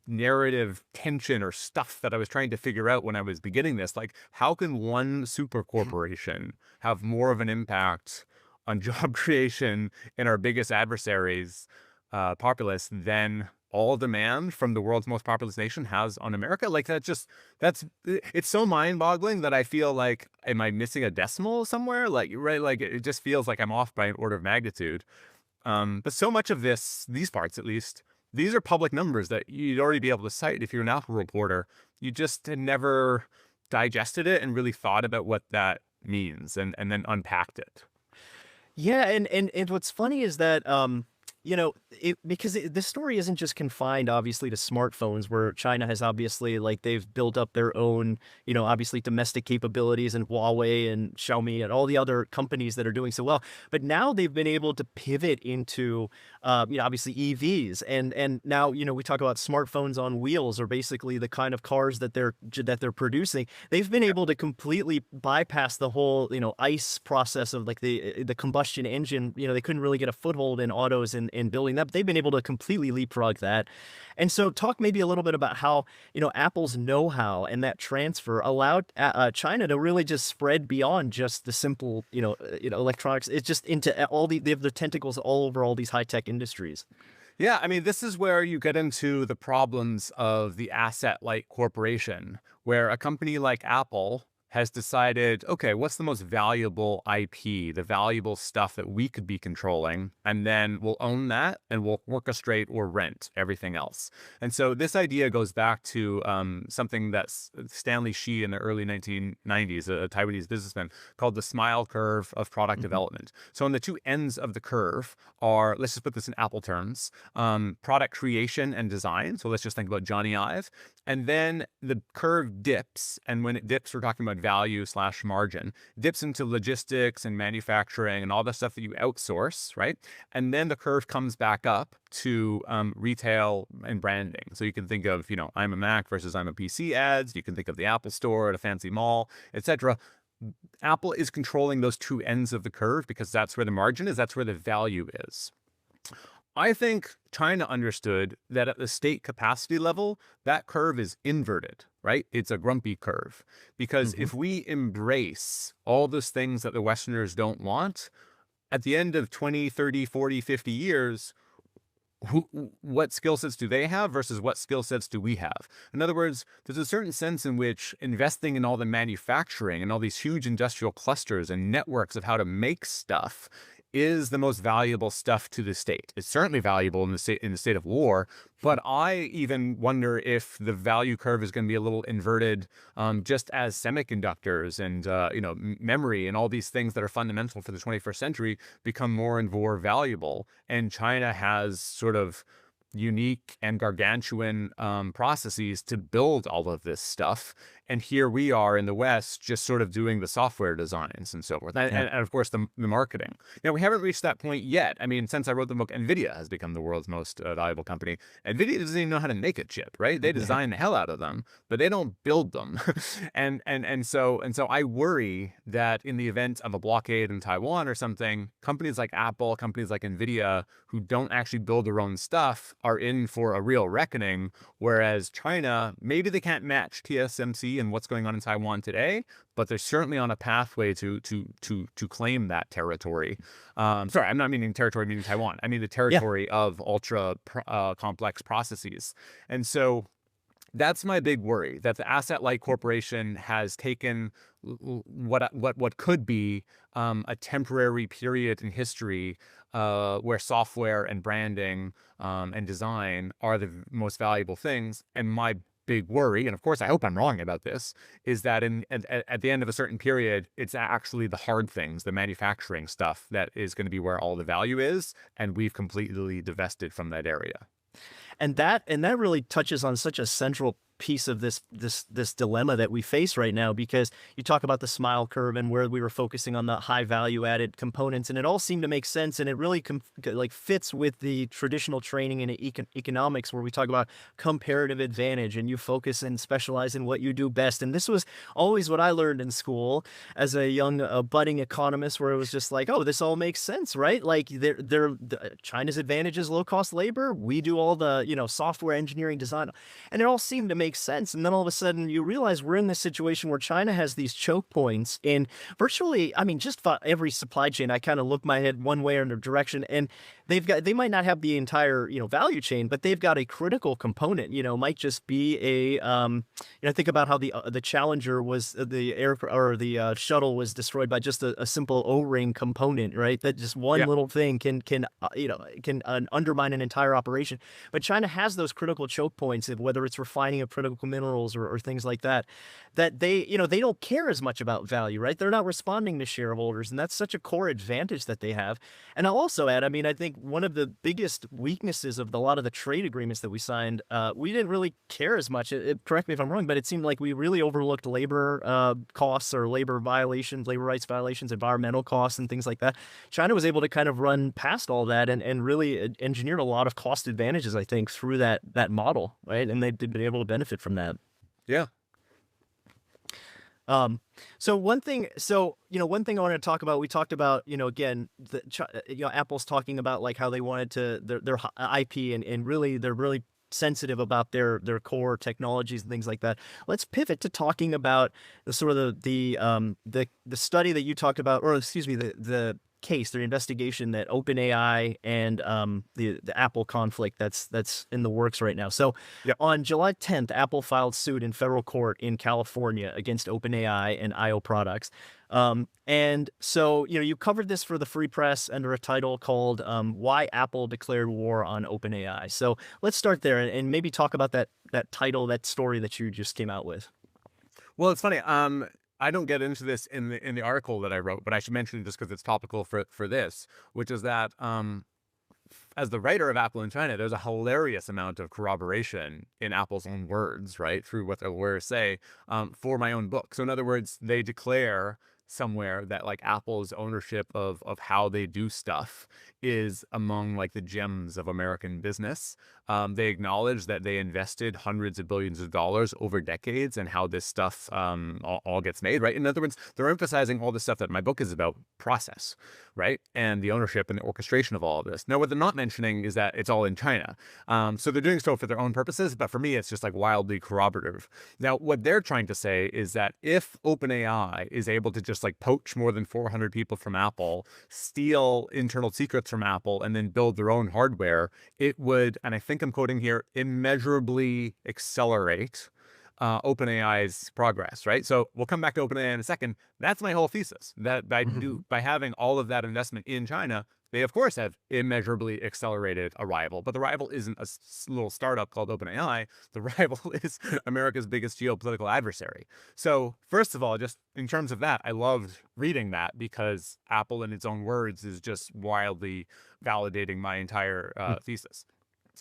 narrative tension or stuff that I was trying to figure out when I was beginning this. Like, how can one super corporation have more of an impact on job creation in our biggest adversaries, populace, than all demand from the world's most populous nation has on America? Like it's so mind-boggling that I feel like, am I missing a decimal somewhere? Like, right? Like it just feels like I'm off by an order of magnitude. But so much of these parts at least, these are public numbers that you'd already be able to cite if you're an Apple reporter. You just had never digested it and really thought about what that means and then unpacked it. Yeah, and what's funny is that because this story isn't just confined, obviously, to smartphones, where China has obviously, like, they've built up their own, obviously domestic capabilities, and Huawei and Xiaomi and all the other companies that are doing so well. But now they've been able to pivot into, obviously EVs, and now, we talk about smartphones on wheels, or basically the kind of cars that they're producing. They've been able to completely bypass the whole, ICE process of like the combustion engine. They couldn't really get a foothold in autos and in building that, but they've been able to completely leapfrog that. And so talk maybe a little bit about how, Apple's know-how and that transfer allowed China to really just spread beyond just the simple, electronics. It's just into they have the tentacles all over all these high-tech industries. Yeah, I mean, this is where you get into the problems of the asset-light corporation, where a company like Apple has decided, okay, what's the most valuable IP, the valuable stuff that we could be controlling, and then we'll own that and we'll orchestrate or rent everything else. And so this idea goes back to something that Stanley Shi in the early 1990s, a Taiwanese businessman, called the smile curve of product development. So on the two ends of the curve are, let's just put this in Apple terms, product creation and design. So let's just think about Johnny Ive. And then the curve dips, and when it dips, we're talking about value/margin, dips into logistics and manufacturing and all the stuff that you outsource, right? And then the curve comes back up to retail and branding. So you can think of, I'm a Mac versus I'm a PC ads. You can think of the Apple Store at a fancy mall, etc. Apple is controlling those two ends of the curve because that's where the margin is, that's where the value is. I think China understood that at the state capacity level, that curve is inverted, right? It's a grumpy curve. Because if we embrace all those things that the Westerners don't want, at the end of 20, 30, 40, 50 years, what skill sets do they have versus what skill sets do we have? In other words, there's a certain sense in which investing in all the manufacturing and all these huge industrial clusters and networks of how to make stuff is the most valuable stuff to the state. It's certainly valuable in the state of war, but I even wonder if the value curve is going to be a little inverted, just as semiconductors and memory and all these things that are fundamental for the 21st century become more and more valuable. And China has sort of unique and gargantuan processes to build all of this stuff. And here we are in the West just sort of doing the software designs and so forth. And of course, the marketing. We haven't reached that point yet. I mean, since I wrote the book, NVIDIA has become the world's most valuable company. NVIDIA doesn't even know how to make a chip, right? They design the hell out of them, but they don't build them. and so I worry that in the event of a blockade in Taiwan or something, companies like Apple, companies like NVIDIA, who don't actually build their own stuff, are in for a real reckoning. Whereas China, maybe they can't match TSMC and what's going on in Taiwan today, but they're certainly on a pathway to claim that territory. Sorry, I'm not meaning territory meaning Taiwan. I mean the territory of ultra complex processes. And so that's my big worry, that the asset-light corporation has taken what could be a temporary period in history where software and branding and design are the most valuable things. And my big worry, and of course I hope I'm wrong about this, is that at the end of a certain period, it's actually the hard things, the manufacturing stuff, that is going to be where all the value is, and we've completely divested from that area. And that really touches on such a central piece of this dilemma that we face right now, because you talk about the smile curve and where we were focusing on the high value added components, and it all seemed to make sense, and it really fits with the traditional training in economics where we talk about comparative advantage and you focus and specialize in what you do best. And this was always what I learned in school as a young budding economist, where it was just like, oh, this all makes sense, right? Like China's advantage is low cost labor. We do all the software engineering design, and it all seemed to make sense. And then all of a sudden you realize we're in this situation where China has these choke points in virtually, just about every supply chain. I kind of look my head one way or another direction, and they might not have the entire, value chain, but they've got a critical component, might just be a, think about how the Challenger was, the shuttle was destroyed by just a simple O-ring component, right? That just one little thing can undermine an entire operation. But China has those critical choke points, of whether it's refining of critical minerals or things like that they don't care as much about value, right? They're not responding to shareholders, and that's such a core advantage that they have. And I'll also add, I think one of the biggest weaknesses of a lot of the trade agreements that we signed, we didn't really care as much. Correct me if I'm wrong, but it seemed like we really overlooked labor costs or labor violations, labor rights violations, environmental costs, and things like that. China was able to kind of run past all that and really engineered a lot of cost advantages, I think, through that model, right? And they've been able to benefit from that. Yeah. So one thing I want to talk about, we talked about, again, Apple's talking about like how they wanted to their IP and really they're really sensitive about their core technologies and things like that. Let's pivot to talking about the sort of the study that you talked about, or excuse me, the case, their investigation that OpenAI and the Apple conflict that's in the works right now. So on July 10th, Apple filed suit in federal court in California against OpenAI and IO products. And so, you covered this for the Free Press under a title called Why Apple Declared War on OpenAI. So let's start there and maybe talk about that title, that story that you just came out with. Well, it's funny. I don't get into this in the article that I wrote, but I should mention it just because it's topical for this, which is that as the writer of Apple in China, there's a hilarious amount of corroboration in Apple's own words, right, through what their lawyers say, for my own book. So in other words, they declare somewhere that like Apple's ownership of how they do stuff is among like the gems of American business. They acknowledge that they invested hundreds of billions of dollars over decades and how this stuff all gets made, right? In other words, they're emphasizing all the stuff that my book is about, process, right? And the ownership and the orchestration of all of this. Now, what they're not mentioning is that it's all in China. So they're doing so for their own purposes, but for me, it's just like wildly corroborative. Now, what they're trying to say is that if OpenAI is able to just just like poach more than 400 people from Apple, steal internal secrets from Apple, and then build their own hardware, it would, and I think I'm quoting here, immeasurably accelerate OpenAI's progress, right? So we'll come back to OpenAI in a second. That's my whole thesis, that by having all of that investment in China, they of course have immeasurably accelerated a rival, but the rival isn't a little startup called OpenAI. The rival is America's biggest geopolitical adversary. So first of all, just in terms of that, I loved reading that because Apple, in its own words, is just wildly validating my entire thesis.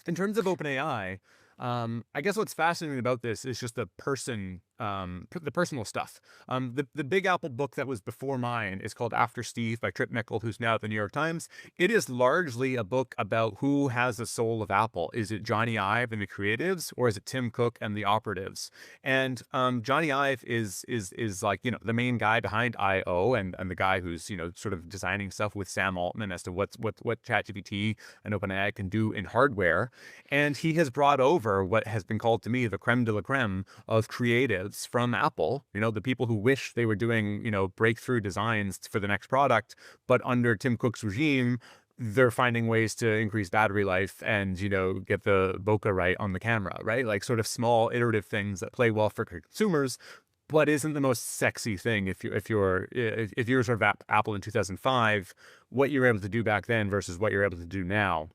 In terms of OpenAI, I guess what's fascinating about this is just the personal stuff. The Big Apple book that was before mine is called After Steve by Trip Mickle, who's now at the New York Times. It is largely a book about who has the soul of Apple. Is it Johnny Ive and the creatives, or is it Tim Cook and the operatives? And Johnny Ive is like, you know, the main guy behind I/O and the guy who's, you know, sort of designing stuff with Sam Altman as to what ChatGPT and OpenAI can do in hardware. And he has brought over what has been called to me the creme de la creme of creatives from Apple, you know, the people who wish they were doing, you know, breakthrough designs for the next product, but under Tim Cook's regime, they're finding ways to increase battery life and, you know, get the bokeh right on the camera, right? Like sort of small iterative things that play well for consumers, but isn't the most sexy thing if you're sort of Apple in 2005, what you're able to do back then versus what you're able to do now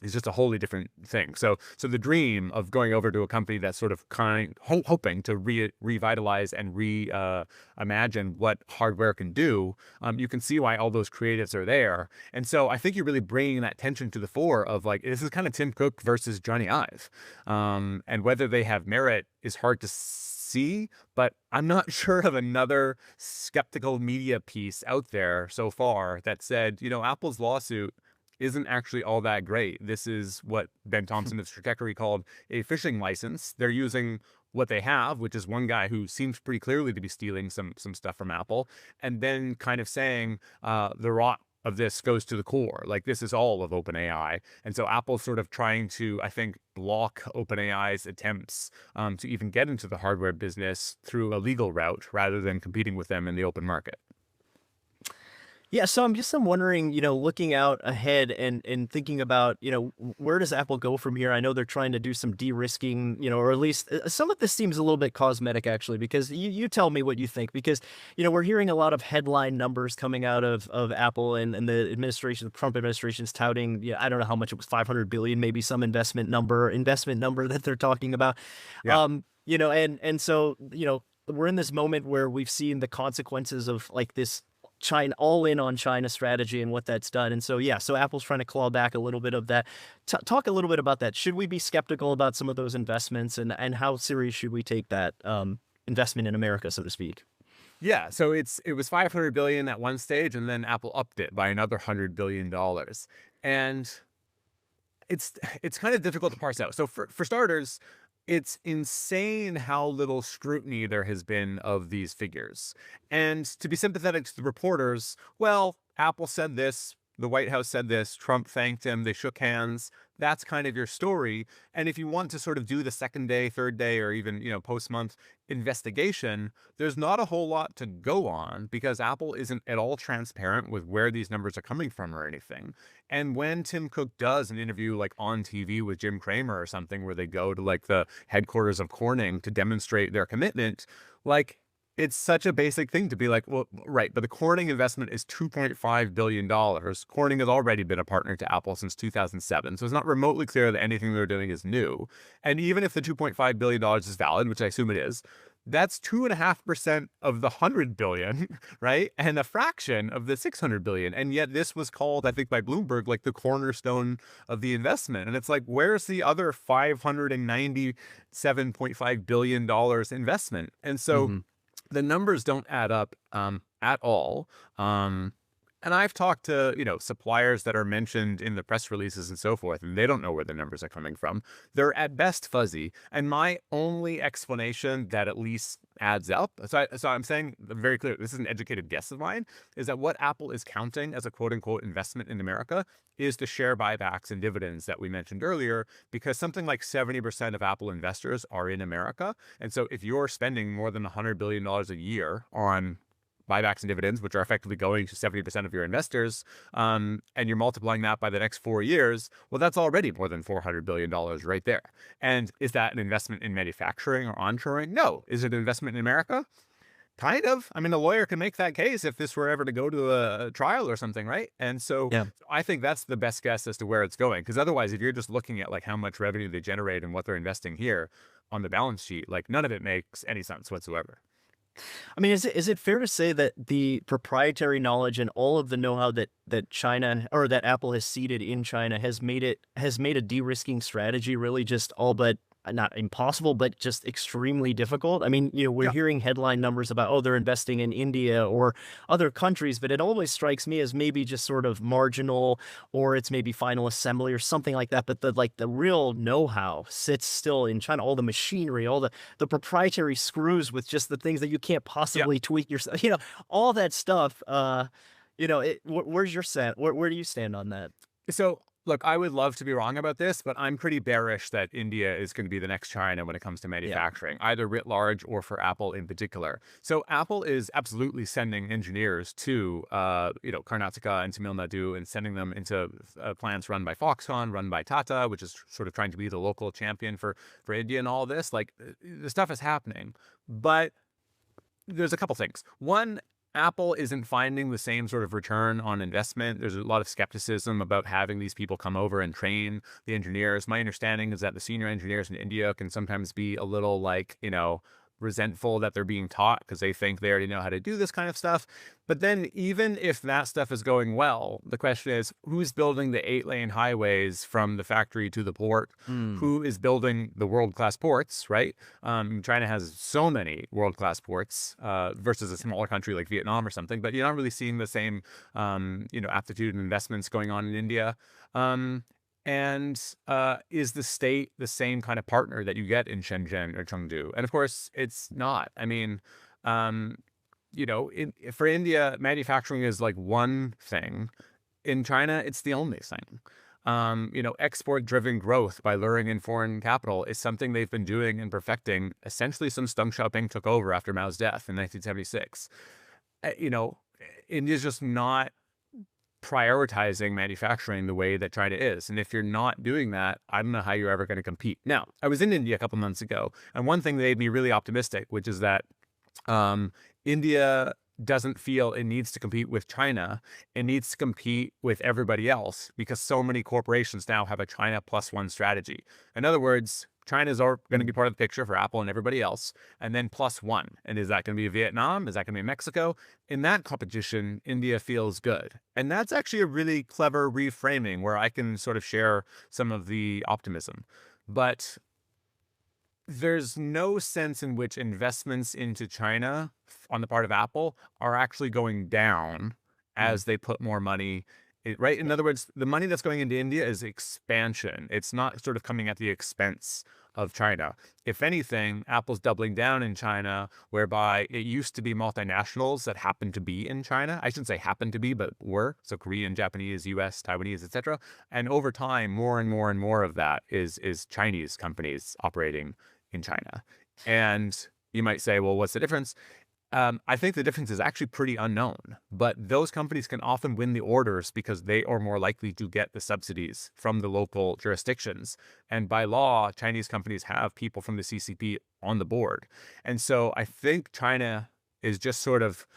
is just a wholly different thing. So the dream of going over to a company that's sort of hoping to revitalize and reimagine what hardware can do, you can see why all those creatives are there. And so I think you're really bringing that tension to the fore of like, this is kind of Tim Cook versus Johnny Ive. And whether they have merit is hard to see, but I'm not sure of another skeptical media piece out there so far that said, you know, Apple's lawsuit isn't actually all that great. This is what Ben Thompson of Stratechery called a fishing license. They're using what they have, which is one guy who seems pretty clearly to be stealing some stuff from Apple, and then kind of saying the rot of this goes to the core. Like, this is all of OpenAI. And so Apple's sort of trying to, I think, block OpenAI's attempts to even get into the hardware business through a legal route rather than competing with them in the open market. Yeah, so I'm wondering, you know, looking out ahead and thinking about, you know, where does Apple go from here? I know they're trying to do some de-risking, you know, or at least some of this seems a little bit cosmetic, actually, because you tell me what you think, because, you know, we're hearing a lot of headline numbers coming out of Apple and the administration, the Trump administration's touting, yeah, I don't know how much it was, 500 billion, maybe some investment number that they're talking about. Yeah. You know, and so, you know, we're in this moment where we've seen the consequences of like this China, all in on China strategy and what that's done. And so, yeah, so Apple's trying to claw back a little bit of that. Talk a little bit about that. Should we be skeptical about some of those investments, and how serious should we take that investment in America, so to speak? Yeah, so it was 500 billion at one stage, and then Apple upped it by another $100 billion. And it's kind of difficult to parse out. So for starters, it's insane how little scrutiny there has been of these figures. And to be sympathetic to the reporters, well, Apple said this, the White House said this, Trump thanked him, they shook hands. That's kind of your story. And if you want to sort of do the second day, third day, or even, you know, post-month investigation, there's not a whole lot to go on because Apple isn't at all transparent with where these numbers are coming from or anything. And when Tim Cook does an interview like on TV with Jim Cramer or something where they go to like the headquarters of Corning to demonstrate their commitment, like, it's such a basic thing to be like, well, right, but the Corning investment is $2.5 billion. Corning has already been a partner to Apple since 2007, so it's not remotely clear that anything they're doing is new. And even if the $2.5 billion is valid, which I assume it is, that's 2.5% of the 100 billion, right? And a fraction of the 600 billion. And yet this was called, I think, by Bloomberg, like the cornerstone of the investment. And it's like, where's the other $597.5 billion investment? And so the numbers don't add up at all. And I've talked to, you know, suppliers that are mentioned in the press releases and so forth, and they don't know where the numbers are coming from. They're at best fuzzy. And my only explanation that at least adds up, so I'm saying very clear, this is an educated guess of mine, is that what Apple is counting as a quote unquote investment in America is the share buybacks and dividends that we mentioned earlier, because something like 70% of Apple investors are in America. And so if you're spending more than $100 billion a year on buybacks and dividends, which are effectively going to 70% of your investors, and you're multiplying that by the next 4 years, well, that's already more than $400 billion right there. And is that an investment in manufacturing or onshoring? No. Is it an investment in America? Kind of. I mean, a lawyer can make that case if this were ever to go to a trial or something, right? And so Yeah. I think that's the best guess as to where it's going. Because otherwise, if you're just looking at like how much revenue they generate and what they're investing here on the balance sheet, like none of it makes any sense whatsoever. I mean, is it fair to say that the proprietary knowledge and all of the know-how that China or that Apple has seeded in China has made a de-risking strategy really just all but not impossible, but just extremely difficult? I mean, we're Yeah. hearing headline numbers about, oh, they're investing in India or other countries, but it always strikes me as maybe just sort of marginal, or it's maybe final assembly or something like that. But the real know-how sits still in China. All the machinery, all the proprietary screws with just the things that you can't possibly tweak yourself. All that stuff. Where's your stand? Where do you stand on that? So, look, I would love to be wrong about this, but I'm pretty bearish that India is going to be the next China when it comes to manufacturing, either writ large or for Apple in particular. So Apple is absolutely sending engineers to, Karnataka and Tamil Nadu and sending them into plants run by Foxconn, run by Tata, which is sort of trying to be the local champion for India and all this. Like, the stuff is happening. But there's a couple things. One, Apple isn't finding the same sort of return on investment. There's a lot of skepticism about having these people come over and train the engineers. My understanding is that the senior engineers in India can sometimes be a little like, resentful that they're being taught because they think they already know how to do this kind of stuff. But then even if that stuff is going well, the question is, who's building the 8-lane highways from the factory to the port? Who is building the world-class ports, right? China has so many world-class ports versus a smaller country like Vietnam or something, but you're not really seeing the same, aptitude and investments going on in India. And is the state the same kind of partner that you get in Shenzhen or Chengdu? And of course, it's not. I mean, for India, manufacturing is like one thing. In China, it's the only thing. Export-driven growth by luring in foreign capital is something they've been doing and perfecting essentially since Deng Xiaoping took over after Mao's death in 1976. India's just not prioritizing manufacturing the way that China is. And if you're not doing that, I don't know how you're ever going to compete. Now, I was in India a couple months ago, and one thing that made me really optimistic, which is that India doesn't feel it needs to compete with China. It needs to compete with everybody else because so many corporations now have a China plus one strategy. In other words, China's going to be part of the picture for Apple and everybody else, and then plus one. And is that going to be Vietnam? Is that going to be Mexico? In that competition, India feels good. And that's actually a really clever reframing where I can sort of share some of the optimism. But there's no sense in which investments into China on the part of Apple are actually going down as they put more money. Right? In other words, the money that's going into India is expansion. It's not sort of coming at the expense of China. If anything, Apple's doubling down in China, whereby it used to be multinationals that happened to be in China. I shouldn't say happened to be, but were. So Korean, Japanese, US, Taiwanese, etc. And over time, more and more and more of that is Chinese companies operating in China. And you might say, well, what's the difference? I think the difference is actually pretty unknown, but those companies can often win the orders because they are more likely to get the subsidies from the local jurisdictions. And by law, Chinese companies have people from the CCP on the board. And so I think China is just sort of,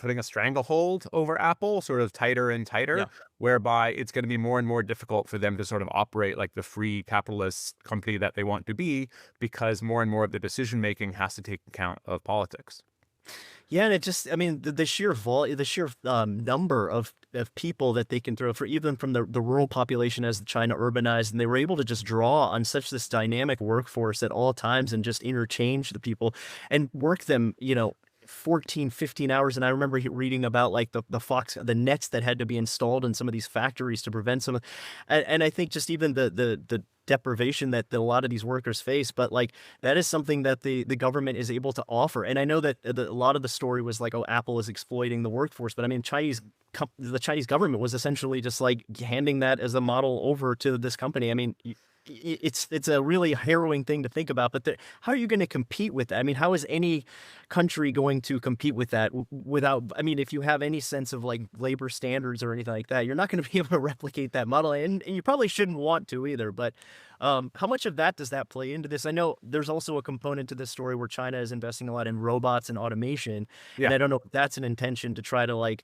putting a stranglehold over Apple, sort of tighter and tighter, whereby it's going to be more and more difficult for them to sort of operate like the free capitalist company that they want to be, because more and more of the decision making has to take account of politics. Yeah, and it just, I mean, the sheer number of people that they can throw for, even from the rural population as China urbanized, and they were able to just draw on such this dynamic workforce at all times and just interchange the people and work them, 14, 15 hours. And I remember reading about like the nets that had to be installed in some of these factories to prevent some of, and I think just even the deprivation that a lot of these workers face, but like that is something that the government is able to offer. And I know that a lot of the story was like, oh, Apple is exploiting the workforce, but I mean, the Chinese government was essentially just like handing that as a model over to this company. I mean, it's a really harrowing thing to think about. But how are you going to compete with that? I mean, how is any country going to compete with that without? I mean, if you have any sense of like labor standards or anything like that, you're not going to be able to replicate that model, and you probably shouldn't want to either. But how much of that does that play into this? I know there's also a component to this story where China is investing a lot in robots and automation, Yeah. and I don't know if that's an intention to try to like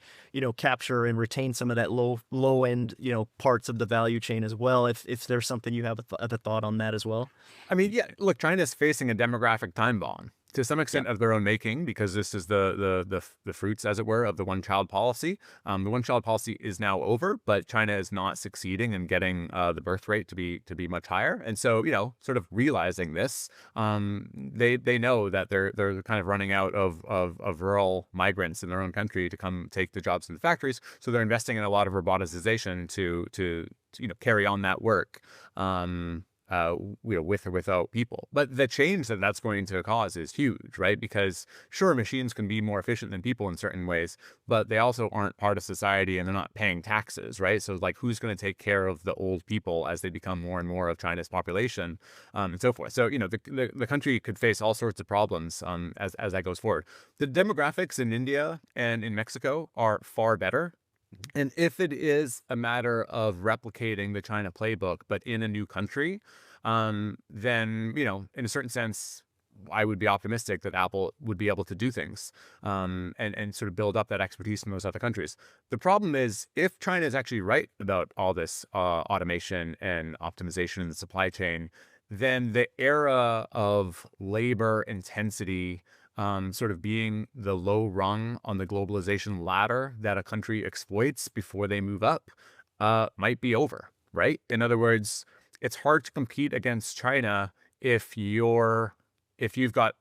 capture and retain some of that low end parts of the value chain as well. If there's something you have a thought on that as well. I mean, yeah, look, China's facing a demographic time bomb to some extent Yeah. of their own making, because this is the fruits, as it were, of the one-child policy. The one-child policy is now over, but China is not succeeding in getting the birth rate to be much higher. And so, sort of realizing this, they know that they're kind of running out of rural migrants in their own country to come take the jobs in the factories. So they're investing in a lot of robotization to carry on that work. With or without people. But the change that that's going to cause is huge, right? Because sure, machines can be more efficient than people in certain ways, but they also aren't part of society and they're not paying taxes, right? So like, who's going to take care of the old people as they become more and more of China's population, and so forth? So, the country could face all sorts of problems as that goes forward. The demographics in India and in Mexico are far better. And if it is a matter of replicating the China playbook, but in a new country, then, in a certain sense, I would be optimistic that Apple would be able to do things, and sort of build up that expertise in those other countries. The problem is, if China is actually right about all this automation and optimization in the supply chain, then the era of labor intensity sort of being the low rung on the globalization ladder that a country exploits before they move up, might be over, right? In other words, it's hard to compete against China if you've got,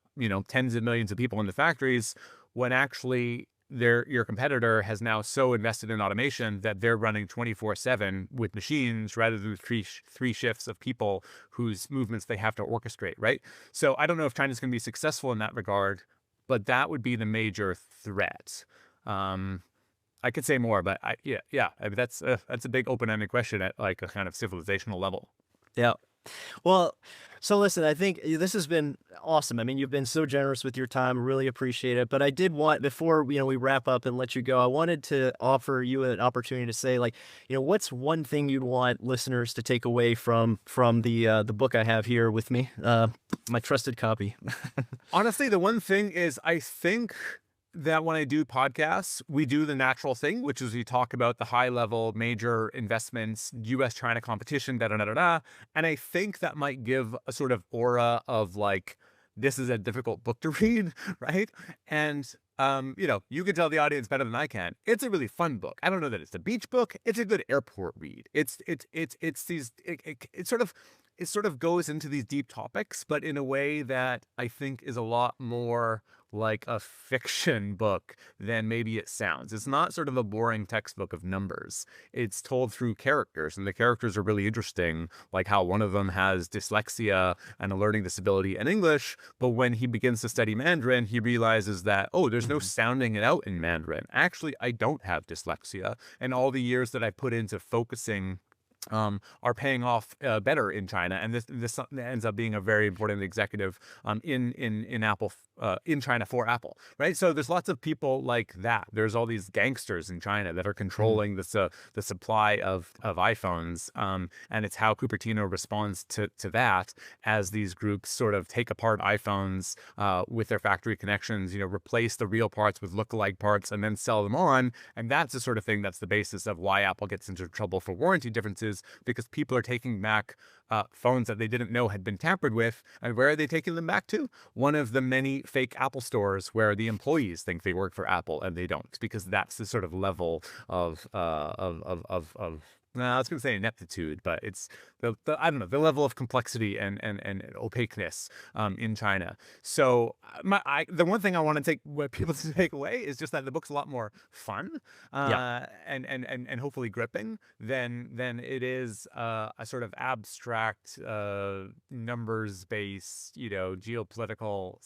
tens of millions of people in the factories, when actually your competitor has now so invested in automation that they're running 24/7 with machines rather than three shifts of people whose movements they have to orchestrate, right? So I don't know if China's going to be successful in that regard, but that would be the major threat. I could say more, but yeah. I mean, that's a big open-ended question at like a kind of civilizational level. Yeah. Well, so listen, I think this has been awesome. I mean, you've been so generous with your time. Really appreciate it. But I did want, before we wrap up and let you go, I wanted to offer you an opportunity to say, like, what's one thing you'd want listeners to take away from the book I have here with me, my trusted copy. Honestly, the one thing is, I think that when I do podcasts, we do the natural thing, which is we talk about the high level major investments, US-China competition, da da da da da. And I think that might give a sort of aura of like, this is a difficult book to read, right? And you can tell the audience better than I can. It's a really fun book. I don't know that it's a beach book. It's a good airport read. It sort of goes into these deep topics, but in a way that I think is a lot more like a fiction book than maybe it sounds. It's not sort of a boring textbook of numbers. It's told through characters, and the characters are really interesting, like how one of them has dyslexia and a learning disability in English, but when he begins to study Mandarin, he realizes that, oh, there's no sounding it out in Mandarin. Actually, I don't have dyslexia, and all the years that I put into focusing are paying off better in China, and this ends up being a very important executive in Apple, in China for Apple, right? So there's lots of people like that. There's all these gangsters in China that are controlling the supply of iPhones, and it's how Cupertino responds to that as these groups sort of take apart iPhones with their factory connections, replace the real parts with lookalike parts, and then sell them on. And that's the sort of thing that's the basis of why Apple gets into trouble for warranty differences, because people are taking back phones that they didn't know had been tampered with. And where are they taking them back to? One of the many fake Apple stores where the employees think they work for Apple and they don't, because that's the sort of level of I was going to say ineptitude, but it's I don't know, the level of complexity and opaqueness in China. So the one thing I want to take what people to take away is just that the book's a lot more fun, and hopefully gripping than it is a sort of abstract numbers based geopolitical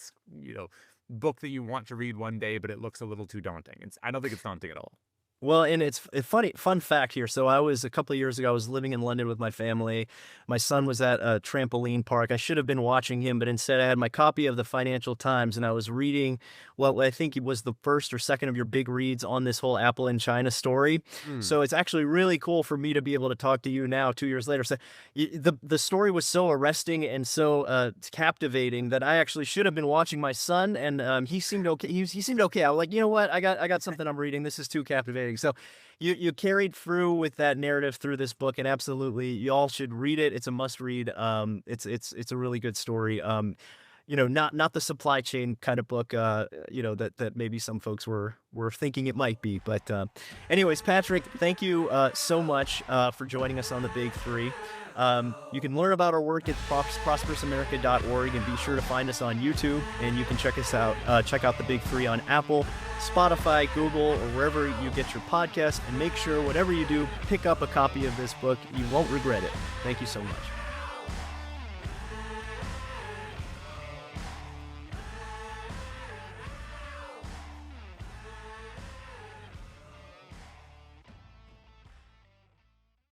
book that you want to read one day, but it looks a little too daunting. I don't think it's daunting at all. Well, and it's a fun fact here. So I was a couple of years ago, I was living in London with my family. My son was at a trampoline park. I should have been watching him, but instead I had my copy of the Financial Times and I was reading what I think it was the first or second of your big reads on this whole Apple and China story. Hmm. So it's actually really cool for me to be able to talk to you now, 2 years later. So the story was so arresting and so captivating that I actually should have been watching my son, and he seemed okay. He seemed okay. I was like, you know what? I got something I'm reading. This is too captivating. So you carried through with that narrative through this book, and absolutely, you all should read it. It's a must read. It's a really good story. Not the supply chain kind of book, that maybe some folks were thinking it might be. But anyways, Patrick, thank you so much for joining us on the Big Three. You can learn about our work at prosperousamerica.org, and be sure to find us on YouTube, and you can check us out. Check out the Big Three on Apple, Spotify, Google, or wherever you get your podcast, and make sure whatever you do, pick up a copy of this book. You won't regret it. Thank you so much.